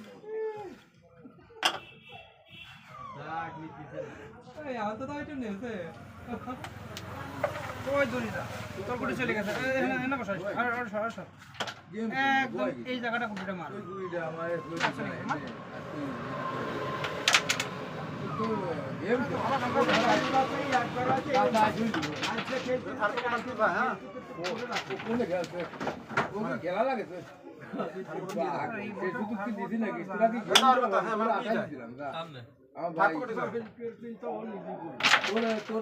এই আমার তো এটা নেছে ওই দড়িটা তোর গুটি চলে গেছে এখানে এখানে বসাই আর সর गेम একদম এই জায়গাটা গুটিটা মার गुईडा हमारे तो गेम तो কোনে খেলছে ওকে খেলা লাগে তো সে শুধু কি দিদি নাকি তোরা কি দিলাম না সামনে আমার ভাই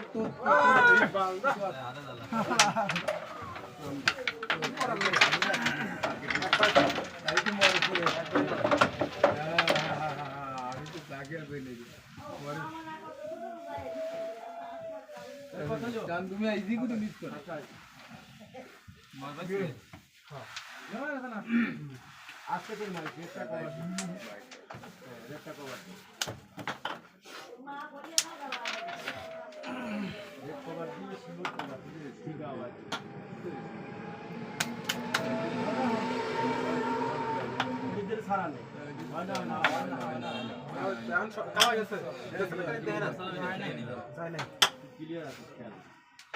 তোর আরে দাদা আমি তো তাকে আর কই নাই জান তুমি ইজি করে মিস করো মজা করে আজকে তো মার চেষ্টা করো চেষ্টা করো एक कवर दिए सिंगल कवर दिए ठीक आवाज इधर सारा नहीं ना ध्यान खावा গেছে দেন যাই নাই क्लियर আছে খেলা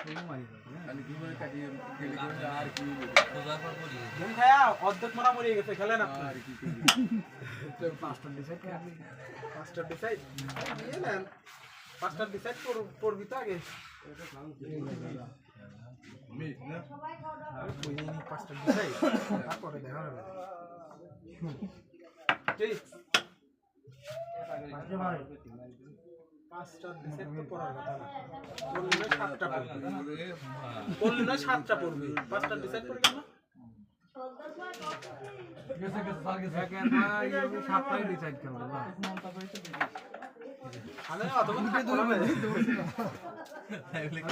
কোনো মারি আমি কি করে কাটি গেলে করে আর কি সোজা পর পড়ি দেন খায়া অর্ধেক মারা মরে গেছে খেলেন আপনি আর কি পাঁচটা ডিসাইড দিয়ে নেন পাঁচটা ডিসাইড করবি তো আগে মিট না আরে কই নি পাঁচটা ডিসাইড তারপরে দেখা হবে ঠিক আজকে ভাই পাঁচটা ডিসাইড তো পড়ার কথা না বললি না সাতটা পড়বি বললি না সাতটা পড়বি পাঁচটা ডিসাইড করে কেন গেছে স্যার গেছে একবার এই সাতটাই ডিসাইড করব না আরে অতক্ষণ থাকবো না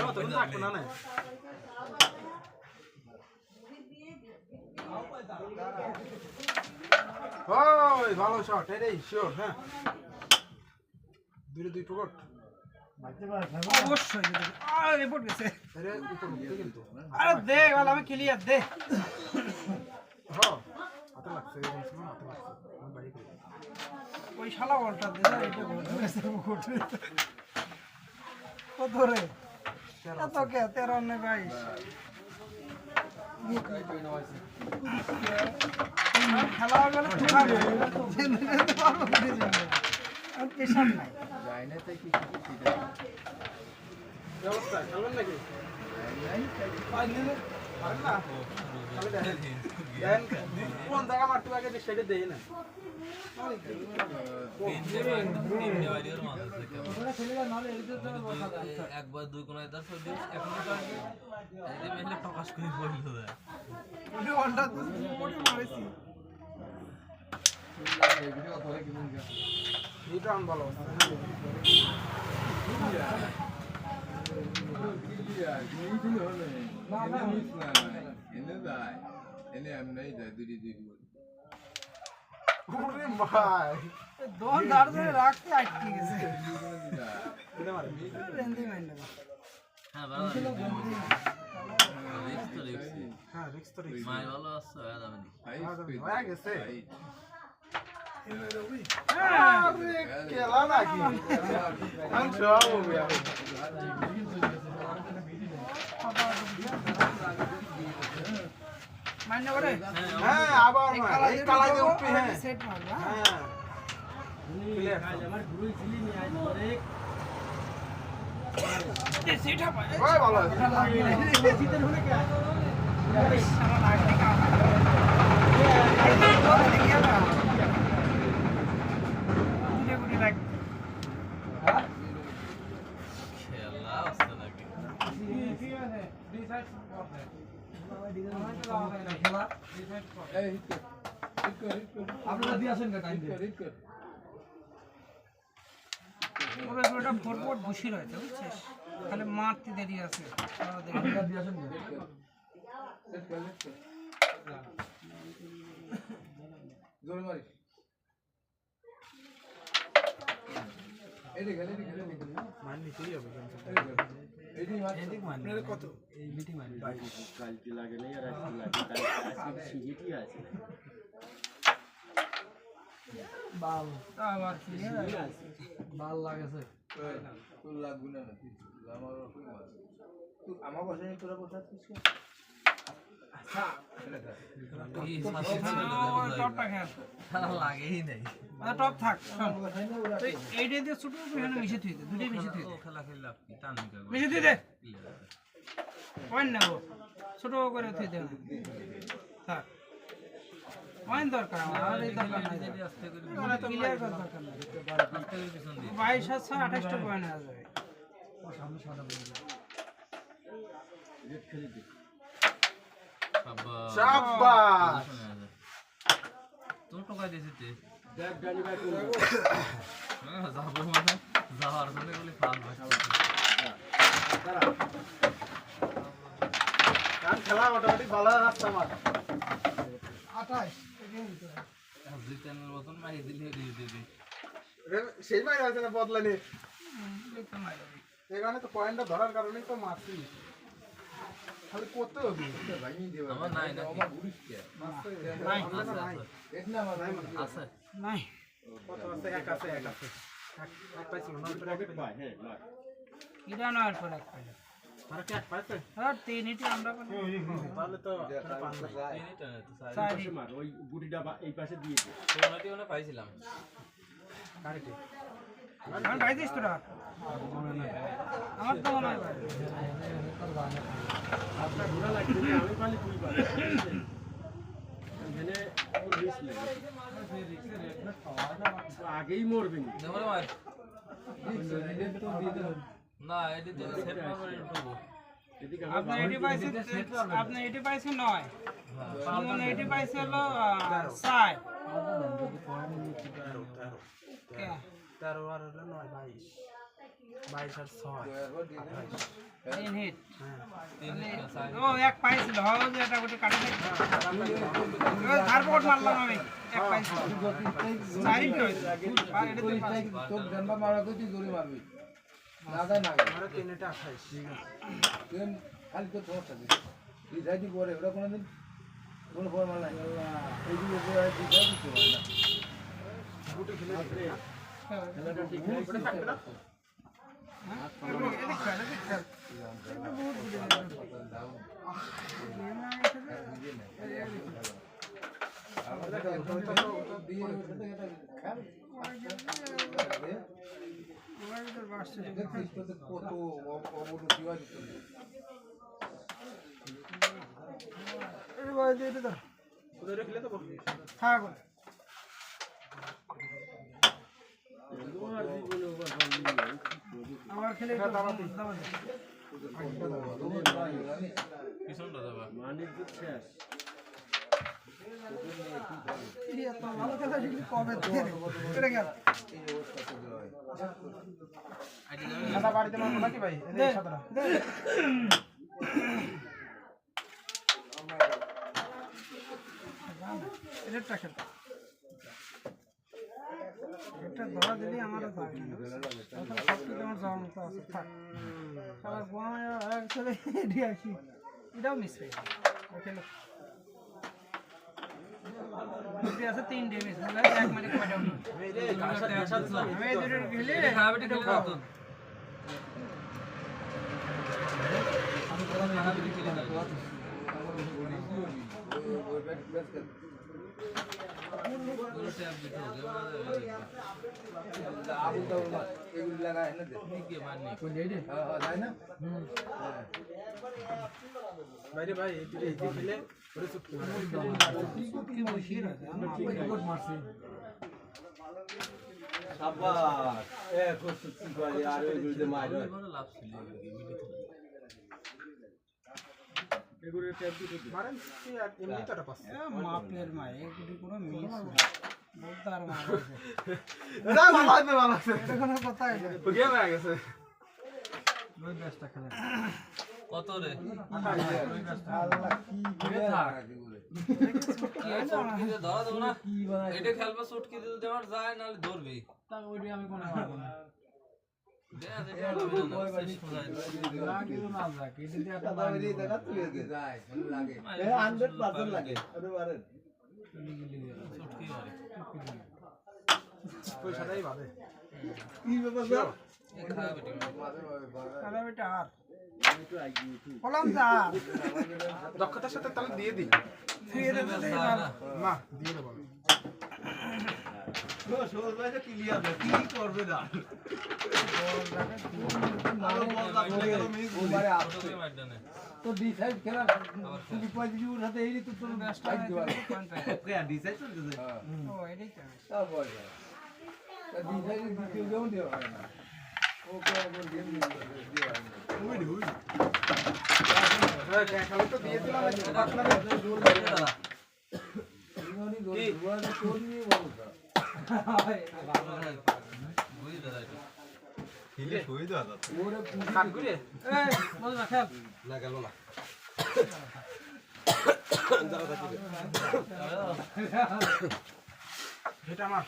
অতক্ষণ থাকবো না ওই ভালো শট এটাই শিওর হ্যাঁ দুই পকেট অবশ্যই আর রিপোর্ট গেছে আরে উপর দিতে কিন্তু আরে দে বল আমি ক্লিয়ার দে হ্যাঁ হাতে লাগছে এরকম সময় হাতে লাগছে আমি বাড়ি করি ওই শালা বলটা দে না এটা বল গেছে মুকুট কত রে এত কে 13 নে 22 খেলা গেলে খাবে জিন্দগিতে পারবো কি জানে আর পেশাব নাই যায় না তাই কি ঠিক আছে ব্যবস্থা খেলবেন নাকি ফাইনাল পারেন না আমি দেখেন কোন জায়গা মারতে আগে সেটা দেই না তিনটে বাড়ির মাছ আছে একবার দুই কোনায় 10 দিন এখন তো এই মেলে প্রকাশ করে বললো দা ওই ওয়ানটা তো পড়ে মারেছি এটা আন ভালো এনে আমি নাই যায় দুই দুই ওরে ভাই দোন দাঁড় ধরে রাখতে আটকে গেছে দিলে মারে রেন্দি মাইন্ডা হ্যাঁ ভালো রিক্স তো রিক্স হ্যাঁ রিক্স তো রিক্স মাই ভালো আছে যাবে না হয়ে গেছে হ্যাঁ আরে কেলা নাকি আমি সব হবে মাইন্ডা করে হ্যাঁ আবার এই কালাই দিয়ে উঠবি হ্যাঁ সেট মারবা হ্যাঁ ক্লিয়ার আমার গুরুই ছিলি নি আজ পরে সেটা পায় ওই ভালো আছে জিতে হলে কি আরে সারা লাগবে কাম এই তো দেখি না গুটি গুটি লাগ খেলা আছে নাকি ঠিক আছে ডিসাইড করতে আপনারা দিয়ে আসেন না টাইম দিয়ে ওরে ওটা ফরওয়ার্ড বসে রয়েছে বুঝছিস তাহলে মারতে দেরি আছে আপনারা দিয়ে আসেন না জোরে মারি এই দেখেন মান নিতেই হবে এইদিকে মার এদিক মান কত এই মিটিং মারি কালকে লাগে নাই আর আজকে লাগে আজকে সিগেটি আছে বাল আবার কি বাল লাগেছে তোর লাগবে না আমার তুই আমার বসে তোরা বসাচ্ছিস এই সাথে টপটা খেল খেলা লাগেই নাই টপ থাক তুই এইটা দিয়ে ছোট এখানে মিশে থুই দে দুটোই মিশে থুই দে ও খেলা খেলা কি টান কা মিশে থুই দে পয়েন্ট নেব ছোট করে থুই দে থাক পয়েন্ট দরকার আমার আর এই দরকার নাই আস্তে করে মানে তো ক্লিয়ার করার দরকার নাই আস্তে করে পিছন দিয়ে 22 আর 6 28টা পয়েন্ট হয়ে যাবে সামনে সাদা বলে রেড খেলে দে শাবাশ তুমি টোকা দিয়েছিস দেখ গানি ভাই কোন যাবো মানে যাওয়ার জন্য বলে ফাল ভাই কারণ খেলা অটোমেটিক ভালো রাস্তা মার 28 জিতেনের মতন মাই দিলে দিদি সেই মাইর আছে না বদলানি এখানে তো পয়েন্টটা ধরার কারণেই তো মারছি খালি করতে হবে আমার নাই না আছে নাই কত আছে এক আছে এক পাইছিল না ভাই হ্যাঁ লাগ এটা নয় পর এক পাইলে আর কি এক পাইছে আর তিন ইটি আমরা পাইলে তাহলে তো পাশে মার ওই গুটিটা এই পাশে দিয়ে দে তোনাটি ওনে পাইছিলাম কারেক্ট আমি পাইছিস তোরা আমার তো মনে হয় ভাই। আপনার ঘোড়া লাগবে না আমি পালি তুই পালি এখানে ওর রিস্ক লাগে আগেই মরবে না দেবরে মার না এটি তো সেট নাম্বার ইউটিউব এদিকে আপনি এটি পাইছেন আপনি এটি পাইছেন 9 মানে এটি পাইছে হলো 6 13 আর হলো 9 22 আর 6 তিন হিট তিন ও এক পাইছিল হও যে এটা গোটে কাটি দেখ ধারপট মারলাম আমি এক পাইছিল চারি তো আর এটা তো তোর জন্ম মারা তুই জোরে মারবি না যায় না আমার তিনটা 28 ঠিক আছে তুই খালি তো তোর সাথে তুই যাইতি পরে ওটা কোনদিন কোন ফর মার নাই এই যে দিতে দিতে না গুটি খেলে দিতে খেলাটা ঠিক নাই ওটা থাকবে না কত অবনতি হয় ওদের খেলে তো থাক আমার খেলে পিছনটা দাবা মানিক শেষ ভালো খেলা শিখলি কবে এটা গেল আইডি যাবে সাদা বাড়িতে মারবো নাকি ভাই এই সাদাটা এটা খেল এটা ধরা দিলে আমারও যাবে না সব কিছু আমার যাওয়ার মতো আছে থাক আবার গোয়া একসাথে এটি আসি এটাও মিস হয়ে গেল খেলো আছে 3 ড্যামেজ মানে এক মানে কয়টা হলো আমি এই দুটো খেলে খারাপটি খেলে দাও তো আমি কোন খারাপটি খেলে দাও পুরো ট্যাপ দিতে হবে আবু দাউল এগুলি লাগায় না দে কি মারনি হ্যাঁ যায় না বাইরে ভাই এই দুটো এই খেলে ওরে চুপকি মারে কি বসিয়ে আছে আমি রিপোর্ট মারছি শাবাশ এ কষ্ট করে আর এগুলি দে মাইর বড় লাভ ছিল ভিডিও এগুলো ট্যাপ দিতে মারেন কি আর এমনি তো পাস মাপের মা এগুলি কোনো মিস বলতে আর মার আছে না ভালো আছে এটা কোনো কথা এটা বুঝিয়ে হয়ে গেছে ওই ব্যাচটা খেলে কত রে আল্লাহ কি করে থাক এগুলি কি ধরা দেব না এটা খেলবে শুট কি দিতে আমার যায় নালে ধরবি তা ওইটি আমি কোনো পারবো না দেয়া দে শেষ হয়ে যায় না কিছু না যাক এটা দিয়ে একটা দাদা মেরে দেখা তুই দে যায় ভালো লাগে এ 100% লাগে আরে বারে শুট কি মারে পয়সাটাই বাদে কি ব্যাপার স্যার এই খারাপটি তাহলে বেটা আর একটু আগিয়ে তুই বললাম যা দক্ষতার সাথে তাহলে দিয়ে দিই ফিরে দে মা দিয়ে দেবো সহজ ভাই কি লিয়া কি করবে না ওবারে আসছে মারডানে তো ডিসাইড খেলা তুমি পজিটিভ সাথে এই তো তোর ব্যাচটা ফাইট দিবা পয়েন্ট পাই ওকে ডিসাইড চলতেছে ও এটাই তো তা বল ডিসাইড দিতে যেও দেওয়া হয় না ওকে একবার গেম দিয়ে খালি তো দিয়ে দিলাম এটা আমার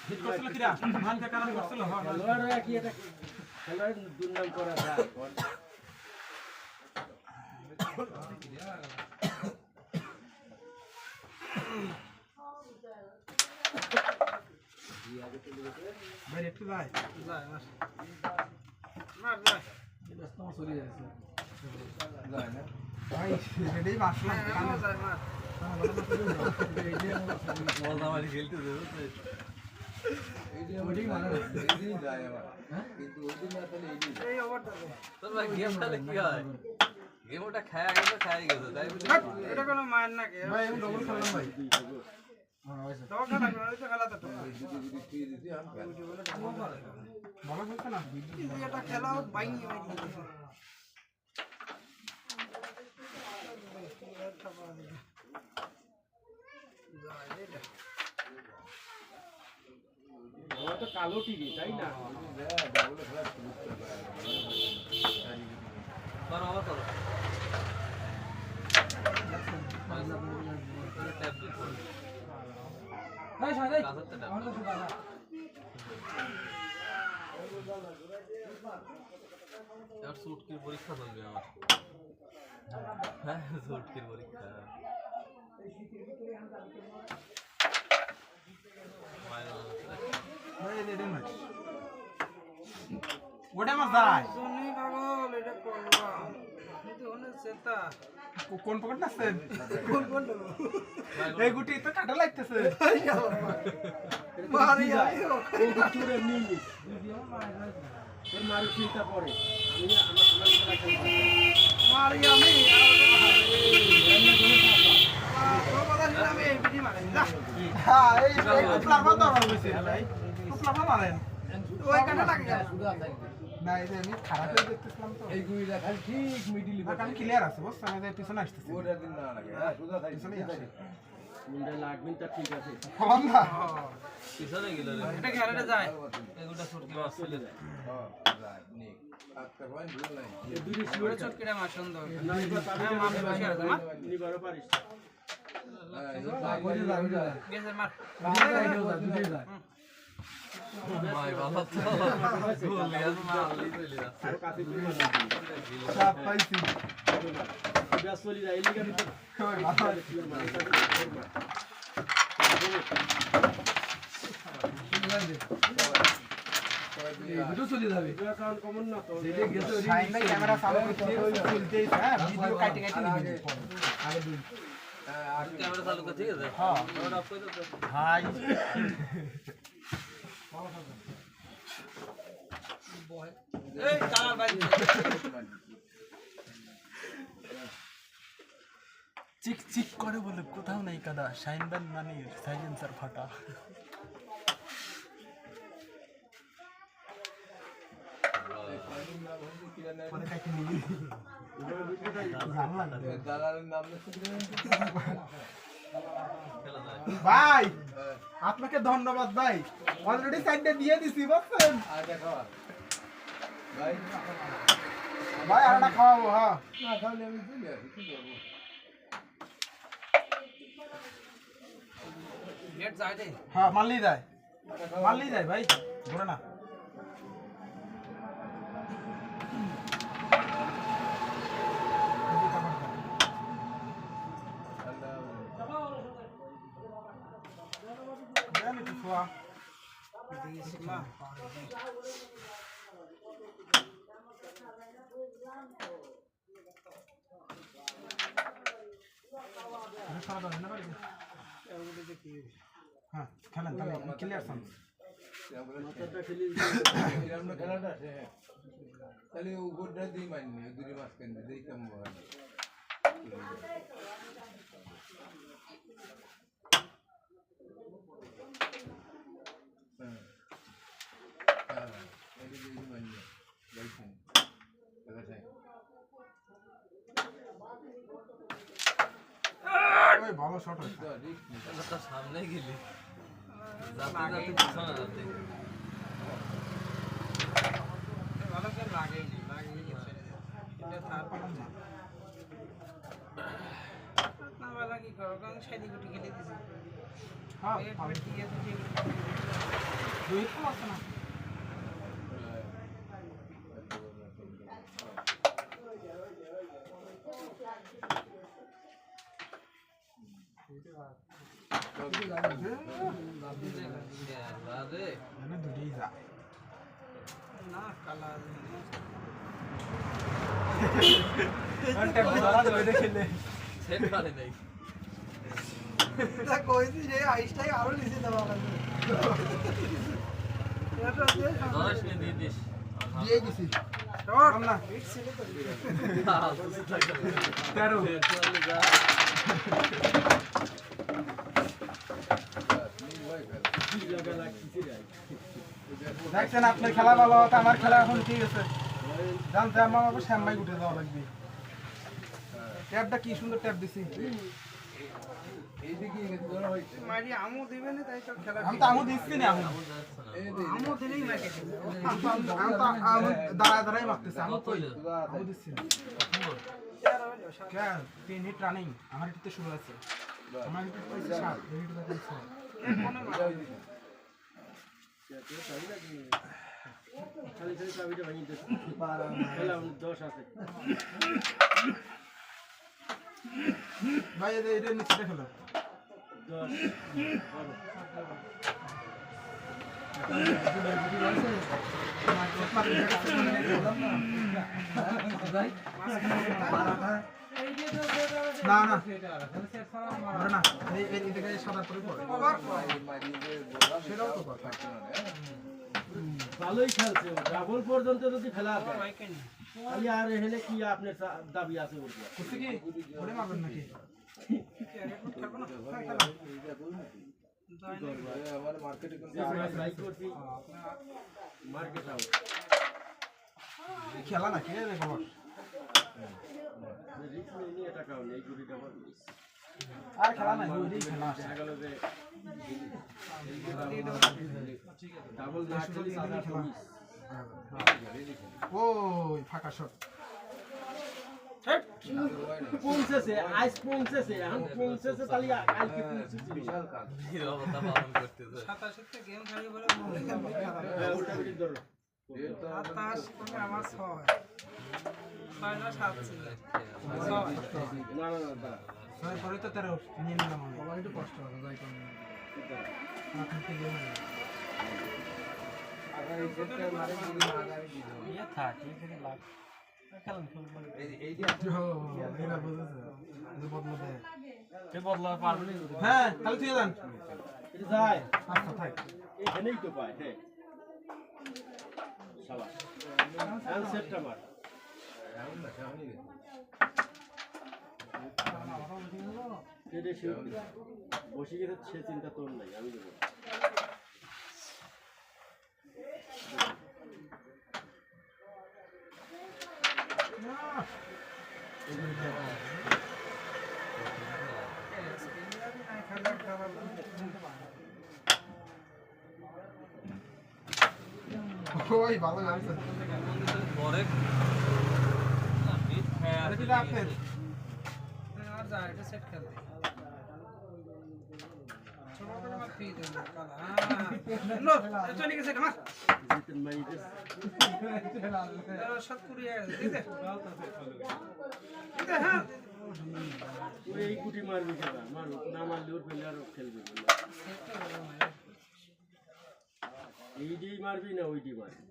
হিট করছিল কিরা মান কে কারণ করছিল হ্যাঁ কি এটা খেলোয়াড় দুর্নাম করা যায় ভাই একটু যাই যায় মার যায় ভাই রেডি মাসলাম যায় মার এই ওভারটা গেমটা খায় গেছে খাই গেছে তাই এটা কোনো মায়ের না কে ভাই আমি ডবল খেললাম ভাই দাও খেলা করে এটা খেলাতে তো ভালো খেলছে না এটা খেলাও বাইনি তো কালো টিভি তাই না সুটকির পরীক্ষা চলবে আমার হ্যাঁ সুটকির পরীক্ষা ভাই রেডি ম্যাচ ওটা আমার যায় শুনি পাগল এটা করলাম কিন্তু অনেক সেটা কোন পকেট নাছেন কোন কোন এই গুটি তো কাটা লাগতেছে মারি আইও এই চুরে নিলি তোর মারি চিন্তা পড়ে মারি আমি কথা শুনে আমি এই বিধি মারি না হ্যাঁ এই প্লাফা তো আমার হইছে ভাই তো প্লাফা মারেন ওই কাটা লাগে না এই যে আমি খারাপ হয়ে দেখতেছিলাম তো এই গুইটা খালি ঠিক মিডিলি না আমি ক্লিয়ার আছে বস আমি যে পিছনে আসতেছি ওটা দিন না লাগে হ্যাঁ সোজা থাকি পিছনে আসছে মুন্ডা লাগবেন তা ঠিক আছে কম না পিছনে গেল রে এটা খেলাটা যায় এগুলা সুটকি আসছিল হ্যাঁ রাইট নিক আচ্ছা ভাই ভুল নাই এই দুই ওরে চটকিটা মার সুন্দর হ্যাঁ মামে বসে আছে মার নিবারও পারিস গেছে মার মাই বাবা তো গোল ইয়ার মারলি চলে যা সাপ পাইছি চলি যায় লিগা ভিতর ওই বাবা ভিডিও চলে যাবে কারণ কমন না তো শাইন ভাই ক্যামেরা চালু করতে চলতেই হ্যাঁ ভিডিও কাটে কাটে নিবি আগে দুই ক্যামেরা চালু করে ঠিক আছে হ্যাঁ ওটা অফ করে দাও ভাই এই কালার ভাই চিক চিক করে বলে কোথাও নেই কাদা শাইন ব্যান মানে সাইলেন্সার ফাটা পরে কাটে নিবি জানলা দালালের নাম ভাই আপনাকে ধন্যবাদ ভাই অলরেডি সাইডে দিয়ে দিছি বুঝছেন আর দেখো ভাই ভাই আরটা খাওয়াবো হ্যাঁ না তাহলে আমি চলে আসি কি করবো গেট যায় দে হ্যাঁ মারলি যায় ভাই ধরে না হ্যাঁ খেলেন তাহলে ক্লিয়ার সাউন্ড খেলাটা আছে তাহলে উপরটা দিই মাইনি দুই মাস কেন দিই কম হয় ভালো শট হয় তার সামনে গেলি যাতে যাতে পিছনে যাতে ভালো করে লাগেনি গেছে এটা তার না বলা কি করো কারণ সাইডে গুটি খেলে দিছি হ্যাঁ পেট দিয়ে দিছি দুই তো আছে না আরে মানে দুটোই যায় না কালা সেট করে নাই তা কইছি যে আইসটাই আরো নিচে দেওয়া হবে এটা ধরস নি দিদিস দিয়ে গেছি শট না হিট ছিল তো 13 দেখছেন আপনার খেলা ভালো হতো আমার খেলা এখন ঠিক আছে জানতে আমার বাবা শ্যামবাই উঠে যাওয়া লাগবে ট্যাপটা কি সুন্দর ট্যাপ দিছি এইদিকে ধরা হয়েছে মারি আমও দিবে না তাই তো খেলা আমি তো আমু দিচ্ছি না আমি আমও দিলেই মাকে দিবে দাঁড়ায় দাঁড়ায় মারতেছে আমি কই আমু দিচ্ছি না কেন 3 হিট রানিং আমার এটাতে শুরু আছে আমার এটা পাইছে 7 হিট দেখেন 6 খালি খালি চাবিটা ভাঙিয়ে দিচ্ছে খেলা 10 আছে ভাই এটা নিচে খেলো 10 না না ধরে না এই দিকে সাদা করে পড়ে সেটাও তো কথা ভালোই খেলছে ডাবল পর্যন্ত যদি খেলা আছে খালি আর হেলে কি আপনার দাবি আছে ওর করতে কি ওরে মারবেন নাকি আমার মার্কেটে কোন লাইক করছি মার্কেট আউট খেলা না কে রে খবর রিস্ক নিয়ে টাকা হল এই গুড়িটা আমার আর খেলা নাই ওই খেলা দেখা গেল যে ডাবল না খেলি সাদা চল্লিশ ওই ফাঁকা শট পৌঁছেছে আজ পৌঁছেছে এখন পৌঁছেছে তাহলে কালকে পৌঁছেছে বিশাল কাজ নিরবতা পালন করতেছে 27 তে গেম খেলি বলে ওটা বিটি ধরো 27 করে আমার 6 6 না 7 ছিল না না না ছয় পরে তো 13 নিয়ে নিলাম আমি বাবা একটু কষ্ট হবে যাই কোন আপনি কি গেম আগামী সেক্টর মারে যদি আগামী দিন ইয়ে থাক এখানে লাগ খেলেন খেলবো এই যে এরা বুঝেছে যে বদলা দেয় কে বদলা পারবে না হ্যাঁ তাহলে তুই যান এটা যায় আচ্ছা থাক এখানেই তো পায় হ্যাঁ শাবাশ আর সেটটা মার রাউন্ড না সামনে এটা সে বসে গেছে সে চিন্তা তোর নাই আমি দেবো ওই ভালো লাগছে পরে আরে কি আপনার আর যা এটা সেট খেলতে ছোট করে মার ফ্রি দেন কালা লো চলে গেছে মার জিতেন মাইতে সব কুড়িয়ে দিতে দিতে হ্যাঁ ওই এই গুটি মারবি খেলা মারু না মারলে ওর ফেলে আর খেলবে এইটাই মারবি না ওইটাই মারবি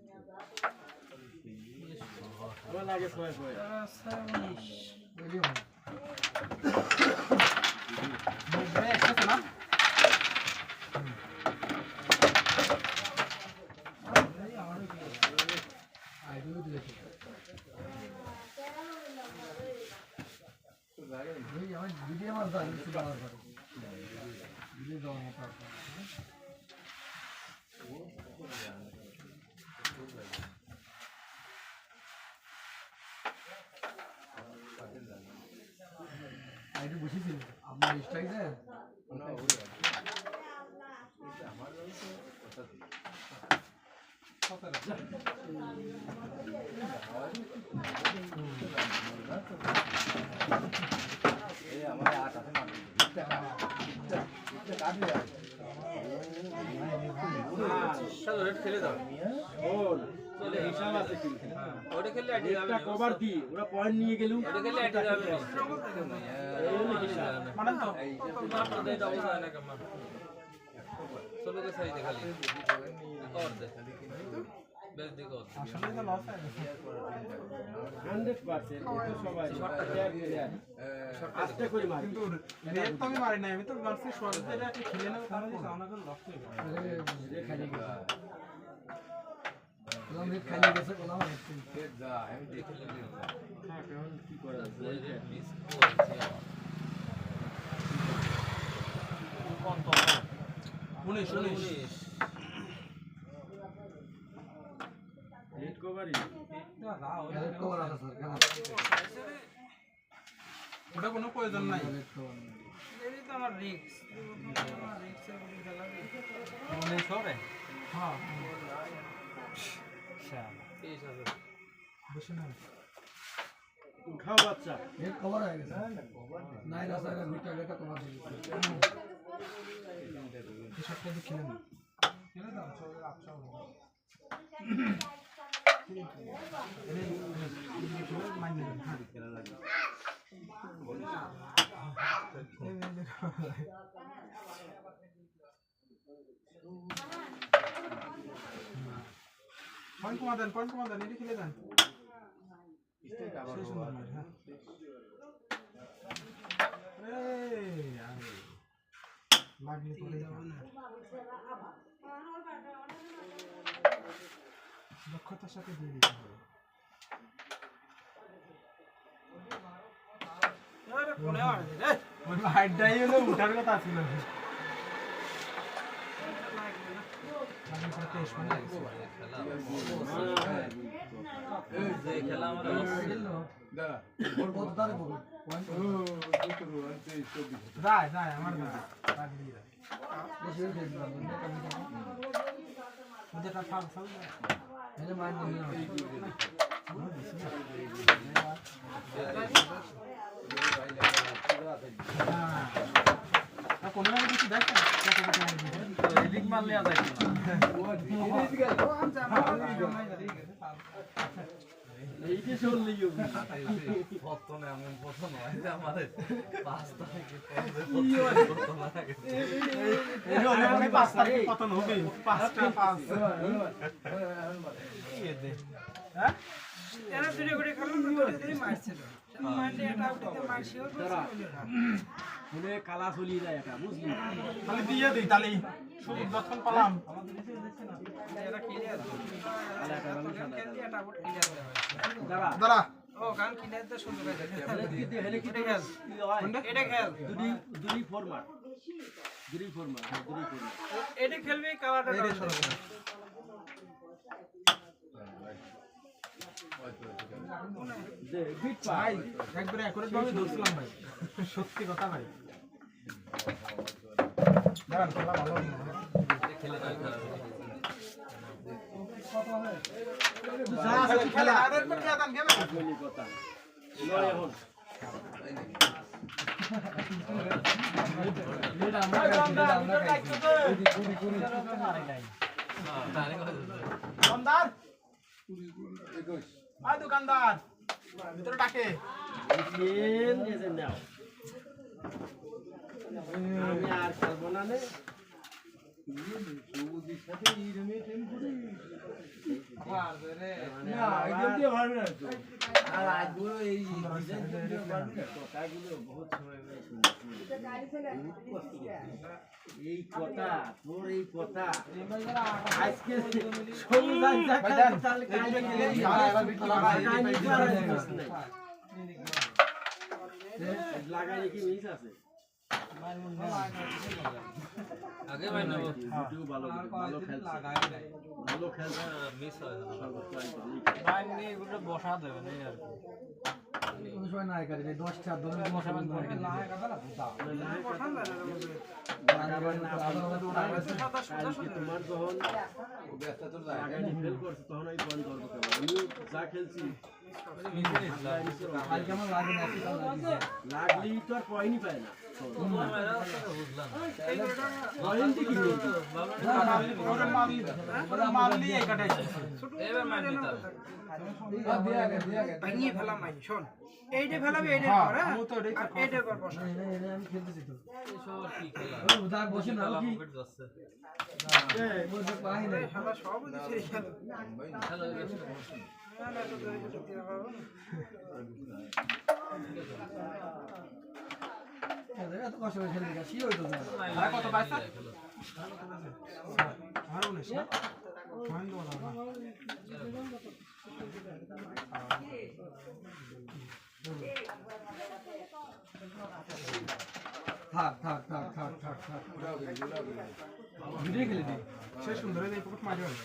আমার লাগে 6 পয়েন্ট না আপনার স্ট্রাইকে খেলে দাও বল হিসাব আছে কিন্তু ওটা খেললে আইডি যাবে একটা কভার দি ওরা পয়েন্ট নিয়ে গেলু ওটা খেললে আইডি যাবে এই হলো হিসাব মানে তো মাত্র দেই দাও না কেমন চলো কে সাইড খালি কর দে বেশ দেখো আসলে তো লস হয়ে গেছে 100% এটা সবাই আস্তে করে মার কিন্তু রেড তো আমি মারি নাই আমি তো মারছি শর্ট দিয়ে একটা খেলে নেব তাহলে সাউন্ড করে লস হয়ে গেল কি করা মিস করছে কোন তো 19 রেড কভারই ওটা কোনো প্রয়োজন নাই এই তো আমার রিস্ক রিস্কের উপরে খেলা মনে সরে হ্যাঁ এই সাথে বেশি না উঠাও বাচ্চা এই সবটা দিয়ে খেলে না খেলে দাও সব আচ্ছা হবে মাইনে দেন হ্যাঁ খেলা লাগে পয়েন্ট কমা দেন এটা খেলে দেন শেষ হলো না, হ্যাঁ। লাগলে পরে দক্ষতার সাথে দিয়ে দিতে হবে আরে কোনে আর রে ওই হাইডটাই হলো উঠার কথা ছিল খেলা আমরা যায় আমার যেটা ফাল ফাল কোনো কিছু দেখেন লিগ মারলে আদায় এইটা চললেই হবে পতনে এমন পতন হয় যে আমাদের 5 তারিখে পতন লাগে আমি 5 তারিখে পতন হবে 5টা 5 হ্যাঁ এরা দুটো করে খেলো দুটোই মারছিল মারলে এটা উঠতে মারছিল মনে কালা চলি যায় এটা বুঝলি খালি দিয়ে দিই তাহলে শুধু যখন পেলাম এরা ক্লিয়ার খেলতে এটা আউট ক্লিয়ার দেওয়া দাঁড়া দাঁড়া ও গান ক্লিয়ার দে সুযোগ আছে হেলে কি এটা খেল এটা খেল দুই ফরম্যাট এটা খেলবে কালারটা ভাই একবারে অ্যাকুরেট ভাবে ধরছিলাম ভাই সত্যি কথা ভাই দাঁড়ান খেলা ভালো খেলে না খেলা আর একবার খেলা দান গেমে কথা নয় এখন দোকানদার আয় দোকানদার ভিতরে ডাকে নাও আমি আর খেলবো না নে এই কথা তোর এই কথা আজকে লাগাই কি মিস আছে আগে ভাই নেব ভালো ভালো খেলছে ভালো খেলছে মিস হয় সর্বোচ্চ ভাই নিয়ে এগুলো বসা দেবেন এই আর কি তোমার যখন আগামী ফেল করছে তখন আমি পয়েন্ট করবো কেমন আমি যা খেলছি লাগলেই তো আর পয়েন্টই পায় না পয়েন্টই কি ভাঙিয়ে ফেলা মাই শোন এইটা ফেলাবি এইটা কর হ্যাঁ আর এইটা কর বসা আমি খেলতেছি তো কি খেলা বসে না কি যাচ্ছে খেলা সব দিছে খেলা খেলা না না তো ধরে দিতে পারবো না এত কষ্ট করে খেলতে গেছি ওই তো কত পাইছ আর 19 না পয়েন্ট দাও না থাক ভিডিও খেলে দি সে সুন্দর এই পকেট মারি হবে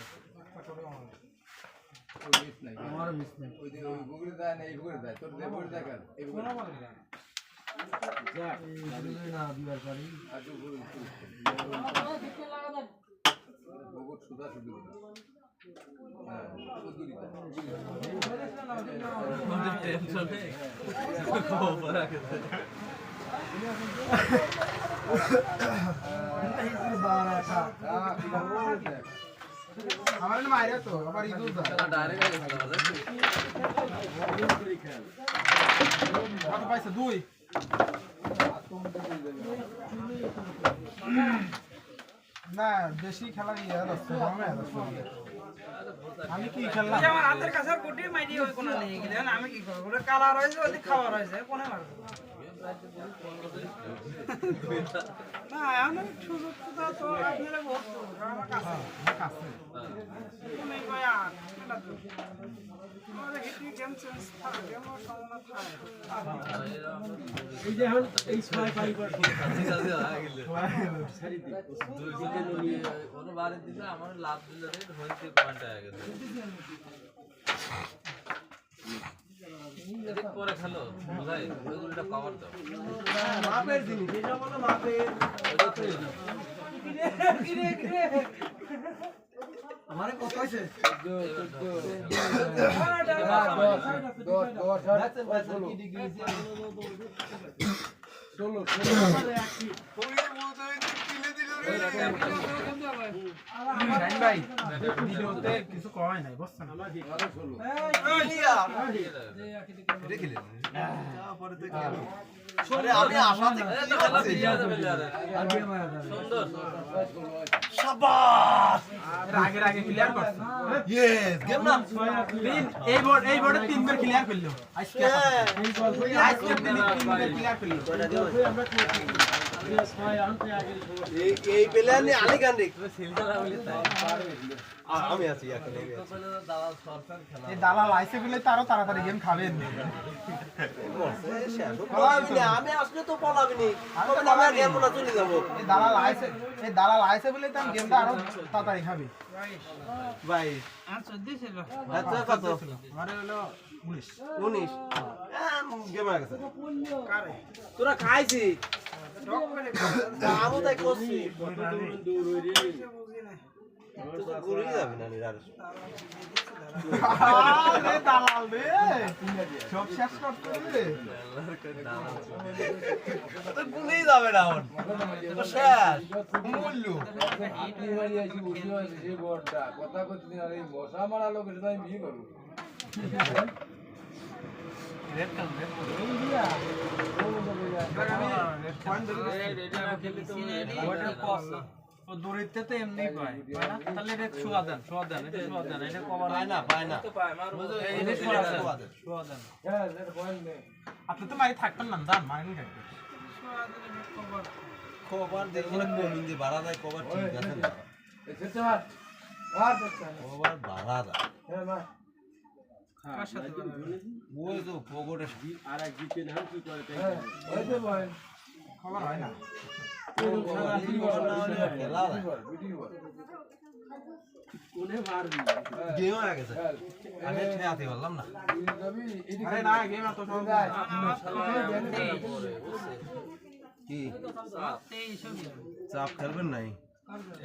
মিস নাই আমারও মিস নাই ওই যে ওই বুগড়ে যায় না এই বুগড়ে যায় তোর যে বুগড়ে যায় এই বুগড়ে না বিয়ার পারি আর তো বুগড়ে বুগড় সুদা সুদু হ্যাঁ বুগড়ি টেনশনে খবর রাখে আমার না মাইরা তো আবার ইদুল দা ডাইরেক্ট আগে খেলা কত পাইছে 2 না বেশি খেলা ইয়া আছে আমি কি খেললাম আমার হাতের কাছে কোটি মাইরি ওই কোনা নিয়ে গেলেন আমি কি করব ওটা কালার হইছে ওই খাবার হইছে কোনে মারব না আমি সুযোগ তো আপনারা বলতো আমার কাছে তুমি কই আর এটা তো আমাদের হিটি গেম চেঞ্জ থাকে গেম সম্ভাবনা থাকে এই যে এখন এই ছয় পাই পর কোনো বারে দিলে আমার লাভ দিলে রে হইতে পয়েন্ট আগে গেছে এদিক পরে খেলো ভাই ওইগুলোটা কভার দাও মাপের জিনিস এটা বলো মাপের কিরে আমারে কত হইছে 10 ভাই ভিডিওতে কিছু কয় নাই বুঝছেন আমার কি আরে আমি আশা থেকে খেলা দিয়ে যাবে সুন্দর শাবাশ আগে আগে ক্লিয়ার করছে ইয়েস গেম না এই বোর্ডে 3 বার ক্লিয়ার করলো আজকে আজকে 3 বার ক্লিয়ার করলো এই প্লেয়ার নি আলী গান্ডিক সিলটা বলি তাই আমি আছি এখন দালাল সরকার খেলা এই দালাল আইছে বলে তারও তাড়াতাড়ি গেম খাবেন আমি আসলে তো পলাবিনি আমি আর গেম না চলে যাব এই দালাল আইছে বলে তার গেমটা আরো তাড়াতাড়ি খাবে ভাই আনসার দিছিল আচ্ছা কত আমারে হলো 19 19 গেম হয়ে গেছে কারে তোরা খাইছি ডক করে আমি তাই করছি বুঝি না তো ঘুরে যাবে না নিরার আরে দালাল রে সব শেষ করতে রে তো ঘুরে যাবে না এখন তো শেষ মূল্য কথা করতে আর এই মশা মারা লোক এটা আমি বিয়ে করবো ও দূরিতে তো এমনি পায় না তাহলে এটা শোয়া দেন এটা শোয়া দেন এটা কভার পায় না তো পায় মারবো এটা শোয়া দেন হ্যাঁ এটা পয়েন্ট নেই আপনি তো মারি থাকতেন না জান মারেন কেন খবর দেখলে কমিং দিয়ে বাড়া যায় কভার ঠিক আছে না এসেছে মার মার দেখছেন খবর বাড়া যায় হ্যাঁ মার কার সাথে ওই তো পগড়ে আর এক জিতে না কি করে তাই হ্যাঁ ওই যে পয়েন্ট খবর হয় না খেলা ভিডিও কোনে মারবি গেম হয়ে গেছে আমি ঠেয়াতে পারলাম না আরে না গেম এত সহজ না। কি চাপ খেলবেন নাই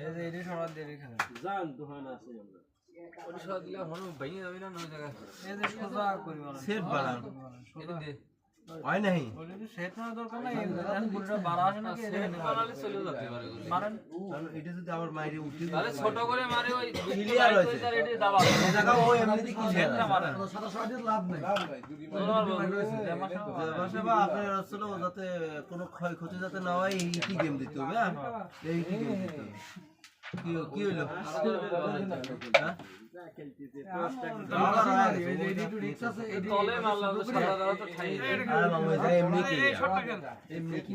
এই যে এডি সরাত দিয়ে এখানে জান দোকান আছে আমরা পরিষদ দিলে মনে ভেঙে যাবে না নয় জায়গায় এই যে সোজা করি বলা সেট বাড়ান সোজা হয় নাই বলি যে সেট না দরকার নাই এখন বুড়িটা বাড়া আসে নাকি সেট বানালে চলে যেতে পারে মারেন কারণ এটা যদি আবার মাইরে উঠে তাহলে ছোট করে মারে ওই ক্লিয়ার হয়েছে এটি দাবা এই জায়গা ও এমনিতে কি সেট সেটটা মারেন লাভ নাই যদি বা আপনার আসলে যাতে কোনো ক্ষয়ক্ষতি যাতে না হয় এই কি গেম দিতে হবে এই কি গেম দিতে হবে কি হলো হ্যাঁ তলে মারলাম তো সাদা দাও তো খাই আর মামু এটা এমনি কি এই শটটা খেল এমনি কি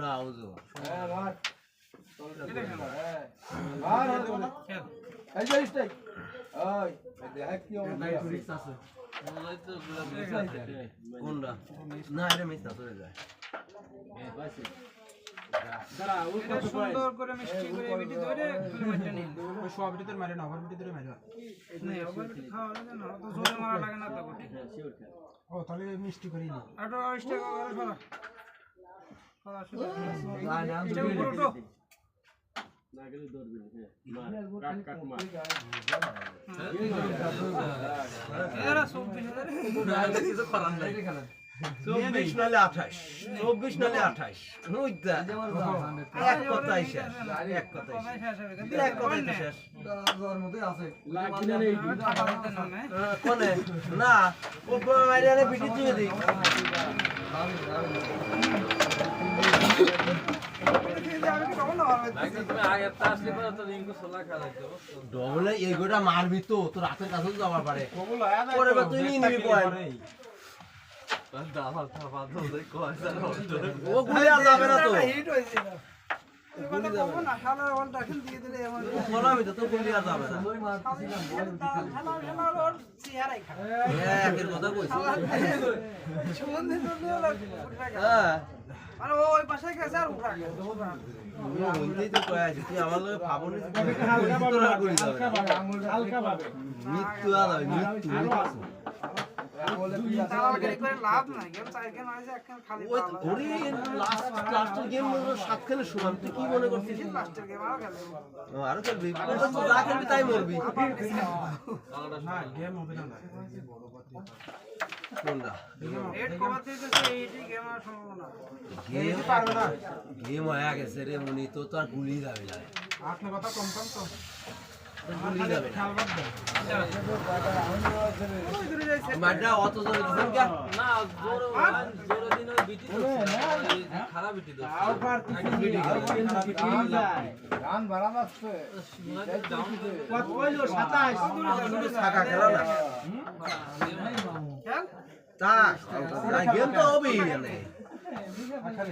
না ওজো হ্যাঁ মার এটা খেল হ্যাঁ মার খেল এই যে স্ট্রাইক ওই দেখ কি রিস্ক আছে মোলাই তো গুলা মিস আছে কোনটা না এটা মিস না চলে যায় দাঁড়া ও এটা সুন্দর করে মিষ্টি করে বিটি ধরে কিলোমিটার নিন ওই সব ভিতরে মারে না ওভার ভিতরে মারে না ওভার খাওয়া লাগে না তো জোরে মারা লাগে না তো গোটি ও তাহলে মিষ্টি করি নি আটো স্টেক করে ফেলা ফেলা শুধু এটা উপর উঠো না গেলে দৌড়বি না মার কাট মার এরা সব বিলে কিছু করার নাই 24 নালে 28 24 নালে 28 হইতা এক কথাই শেষ এক কথাই শেষ এক কথাই তো শেষ লাগবি না রে কোনে না ও মাইরানে পিটি তুই দি তুমি আগে তা আসলে পরে তো রিঙ্কু সোলা খেলাইতে বুঝছো ডবলে এই গোটা মারবি তো তোর রাতের কাছে যাবার পারে পরে বা তুই নিয়ে নিবি পয়েন্ট দাবা দাবা তো দেখ কয় জানো ও গুলি আর যাবে না তো হিট হইছে না কথা কব না শালার ওয়ালটা খেল দিয়ে দিলে আমার বলামি তো গুলি আর যাবে না শালার ওর চেহারাই খারাপ একের কথা কইছি সুমন্দির তো লাগবে হ্যাঁ মানে ওই পাশে গেছে আর উঠা গেছে বলতেই তো কয় আছে তুই আমার লগে ভাবনি তোর আর গুলি যাবে না হালকা ভাবে মৃত্যু আর হবে মৃত্যু তাড়াতাড়ি করে লাভ নাই গেম চার গেম আছে একখান খালি ওই ওরে লাস্টের গেম মনে 7 খেলে সমান তুই কি মনে করছিস লাস্টের গেম আরো খেলে আরো খেলবি যা খেলবি তাই মরবি না গেম হবে না কোনটা রেড কমাতে দিতেছে এইটি গেম আর সম্ভাবনা গেম পারবে না গেম হয়ে গেছে রে মনি তো আর গুলি যাবে না আপনার কথা কম কম তো গুলি যাবে না খেলবার দেন ওই দূরে যাইছে মাড্ডা অত জোরে দিছেন কে না জোরে জোরে দিন ওই বিটি তো খারাপ বিটি তো গান ভাড়া আসছে ডাউন কইলো 27 থাকা খেলা না খেল তা গেম তো হবেই না খেল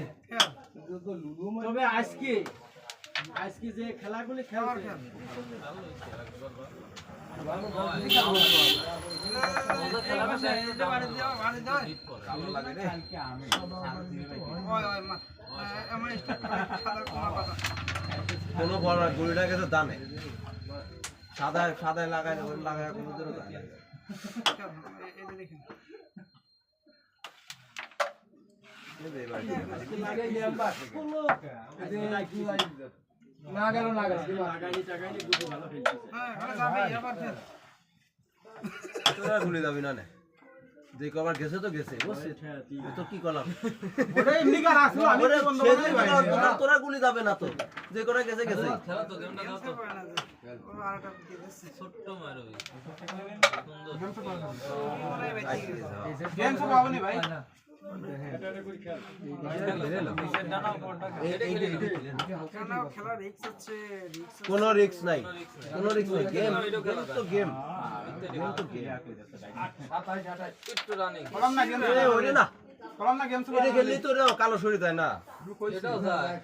তবে আজকে যে খেলাগুলি খেলার খেলছে খেল বাড়ি দাও ভালো লাগে রে ওই ওই মা আমার স্টার্ট সাদা কোনা কথা কোনো বড় গুলিটা গেছে দানে সাদা সাদা লাগায় কোনো দিনও দানে এই যে দেখেন না গেল লাগাইনি টাকাইনি দুটো ভালো খেলতেছে হ্যাঁ এখানে যাবে আবার খেল তোরা গুলি যাবি না নে যে কবার গেছে তো গেছে বুঝছিস তো কি করলাম ওটা এমনি কার আসলো আমি ওরে বন্ধ সেদিন তোরা গুলি যাবে না তো যে করে গেছে গেছে খেলা তো গেমটা দাও তো পারে না যে ওর আরেকটা দিয়ে দিচ্ছে ছোট্ট মার ওই ওরে বেঁচে গেছে গেম সব হবে না ভাই কেন খেলা রিস্ক আছে রিস্ক কোনো রিস্ক নাই কোনো রিস্ক নাই গেম তো গেম গেম তো গেম একটু রানিং বললাম না গেম এ ওরে না বললাম না গেম সব এটা গেলেই তো রে কালো শরীর তাই না এটাও যায়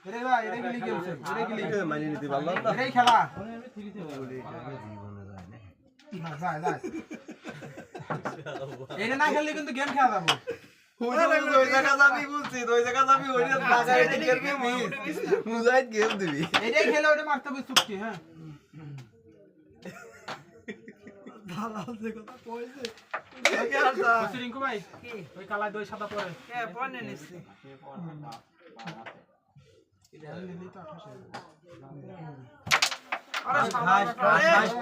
এরে ভাই এরে গেলি গেম সব এরে গেলি এটা মানিয়ে নিতে পারলাম না এরে খেলা জীবনে যায় না না যায় যায় এরে না খেললে কিন্তু গেম খেলা যাবো ওই জায়গা যাবি বলছি ওই জায়গা যাবি ওই লাগাই খেলবি মিস মুজাহিদ গেম দিবি এটাই খেলে ওটা মারতে হবে চুক্তি হ্যাঁ রিঙ্কু ভাই ওই কালায় দই সাদা পরে পরে নিচ্ছি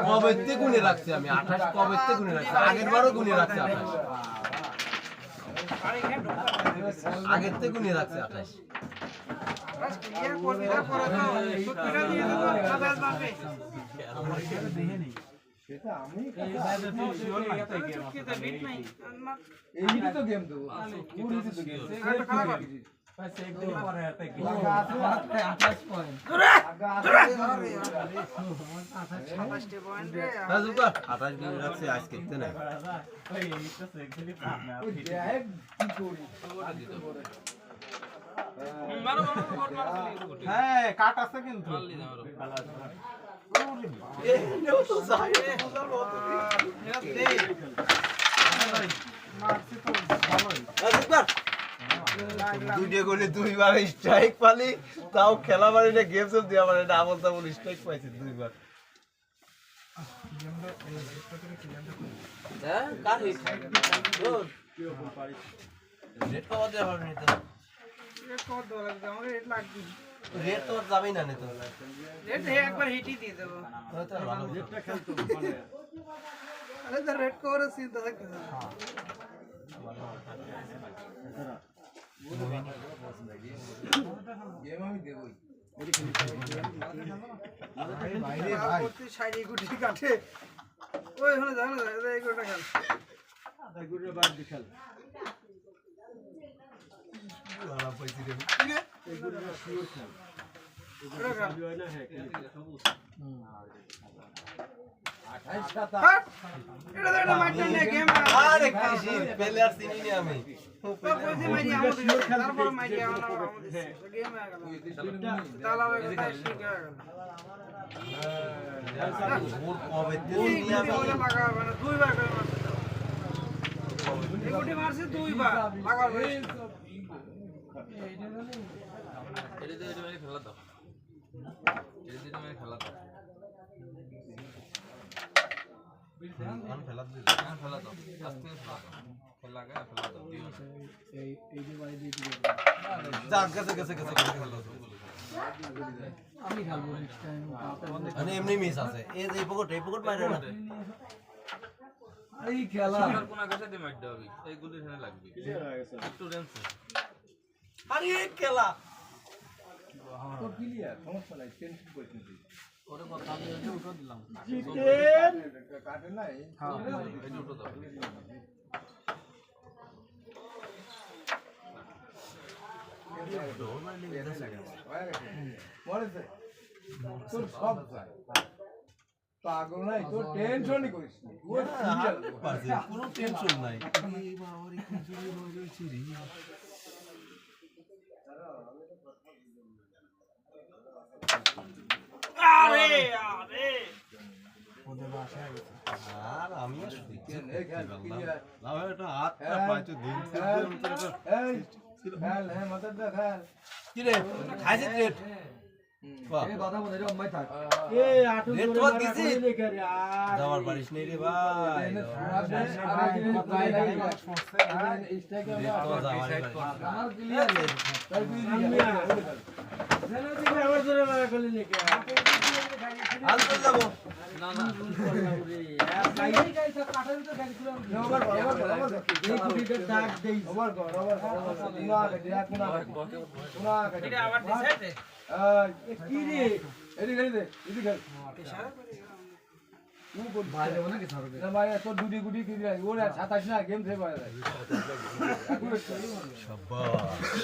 কবেতে গুনে রাখছি আমি 28 কবেতে গুনে রাখছি আগের বারও গুনে রাখছি 28 আগের থেকে গুনে রাখছি 28 ক্লিয়ার করবি না পরে তো সত্যিটা দিয়ে দেবো আবার মারবে সেটা আমি সত্যিটা বিট নাই এই তো গেম দেবো পুরো তো গেম একটা খারাপ আর আজকে না হ্যাঁ কাট আছে কিন্তু দুইবার স্ট্রাইক পালি তাও খেলা পারি না গেম সব দিয়া পারি না আমল তামল স্ট্রাইক পাইছি দুইবার রেড পাওয়া দেওয়া হবে না তো কত লাগবে আমার রেট লাগবে রেড তো আর যাবেই না নে তো রেট একবার হিটই দিয়ে দেবো তো ভালো রেডটা খেলতো আরে তো রেট করে চিন্তা থাকে গেম আমি দেবই প্রতি সাইডে গুটি কাটে ওই হলে জানো এই গোটা খেল গুড়ে বাদ দি খেল লালা পাইছি রে এই গুড়ে শিওর খেল এটা খেল হয় না হ্যাঁ সবুজ এটা তো একটা মাইট নিয়ে গেম আরে কৃষি প্লেয়ার চিনি নি আমি কইছি মাইট আমাদের তারপর মাইট আমাদের গেম হয়ে গেল তালা হয়ে গেল ঠিক হয়ে গেল ওর কবে তেল নিয়ে আমি লাগা হবে না দুইবার করে মারছে এই গুটি মারছে দুইবার লাগা হবে এটা দিয়ে মানে খেলা দাও এটা দিয়ে মানে খেলা দাও আন ফেলা দিই খেলা দাও আস্তে খেলা দাও খেলা গা খেলা দাও দিও যা গেছে গেছে গেছে খেলা আমি খেলবো নেক্সট টাইম মানে এমনি মিস আছে এই পকেট বাইরে না এই খেলা আর কোন কাছে দিয়ে মাইট দাও এইগুলো এখানে লাগবে একটু রেঞ্জ আরে খেলা তো ক্লিয়ার সমস্যা নাই টেনশন করতে দিই ওরে কথা আমি উঠো দিলাম কাটে নাই হ্যাঁ এই উঠো দাও মরেছে তোর সব যায় পাগল নাই তোর টেনশনই করিস না কোনো টেনশন নাই আরে আরে আর আমি এই খেল ক্লিয়ার এটা হাতটা পাইছো দিন এই খেল হ্যাঁ মাথার দা খেল কি রে খাইছিস রেট বাহ এই কথা বলে রে অম্মাই থাক রেট তো দিছি যাওয়ার পারিস নেই রে ভাই রেট তো যাওয়ার আমার ক্লিয়ার তাই তুই আনতে যাব না না এটা আবার দিছে কি রে এদিকে দে এদিকে ভাই দেব নাকি সারবে না ভাই তোর দুটি গুটি কি রে ওরে 27 না গেম থেকে বাইরে শাবাশ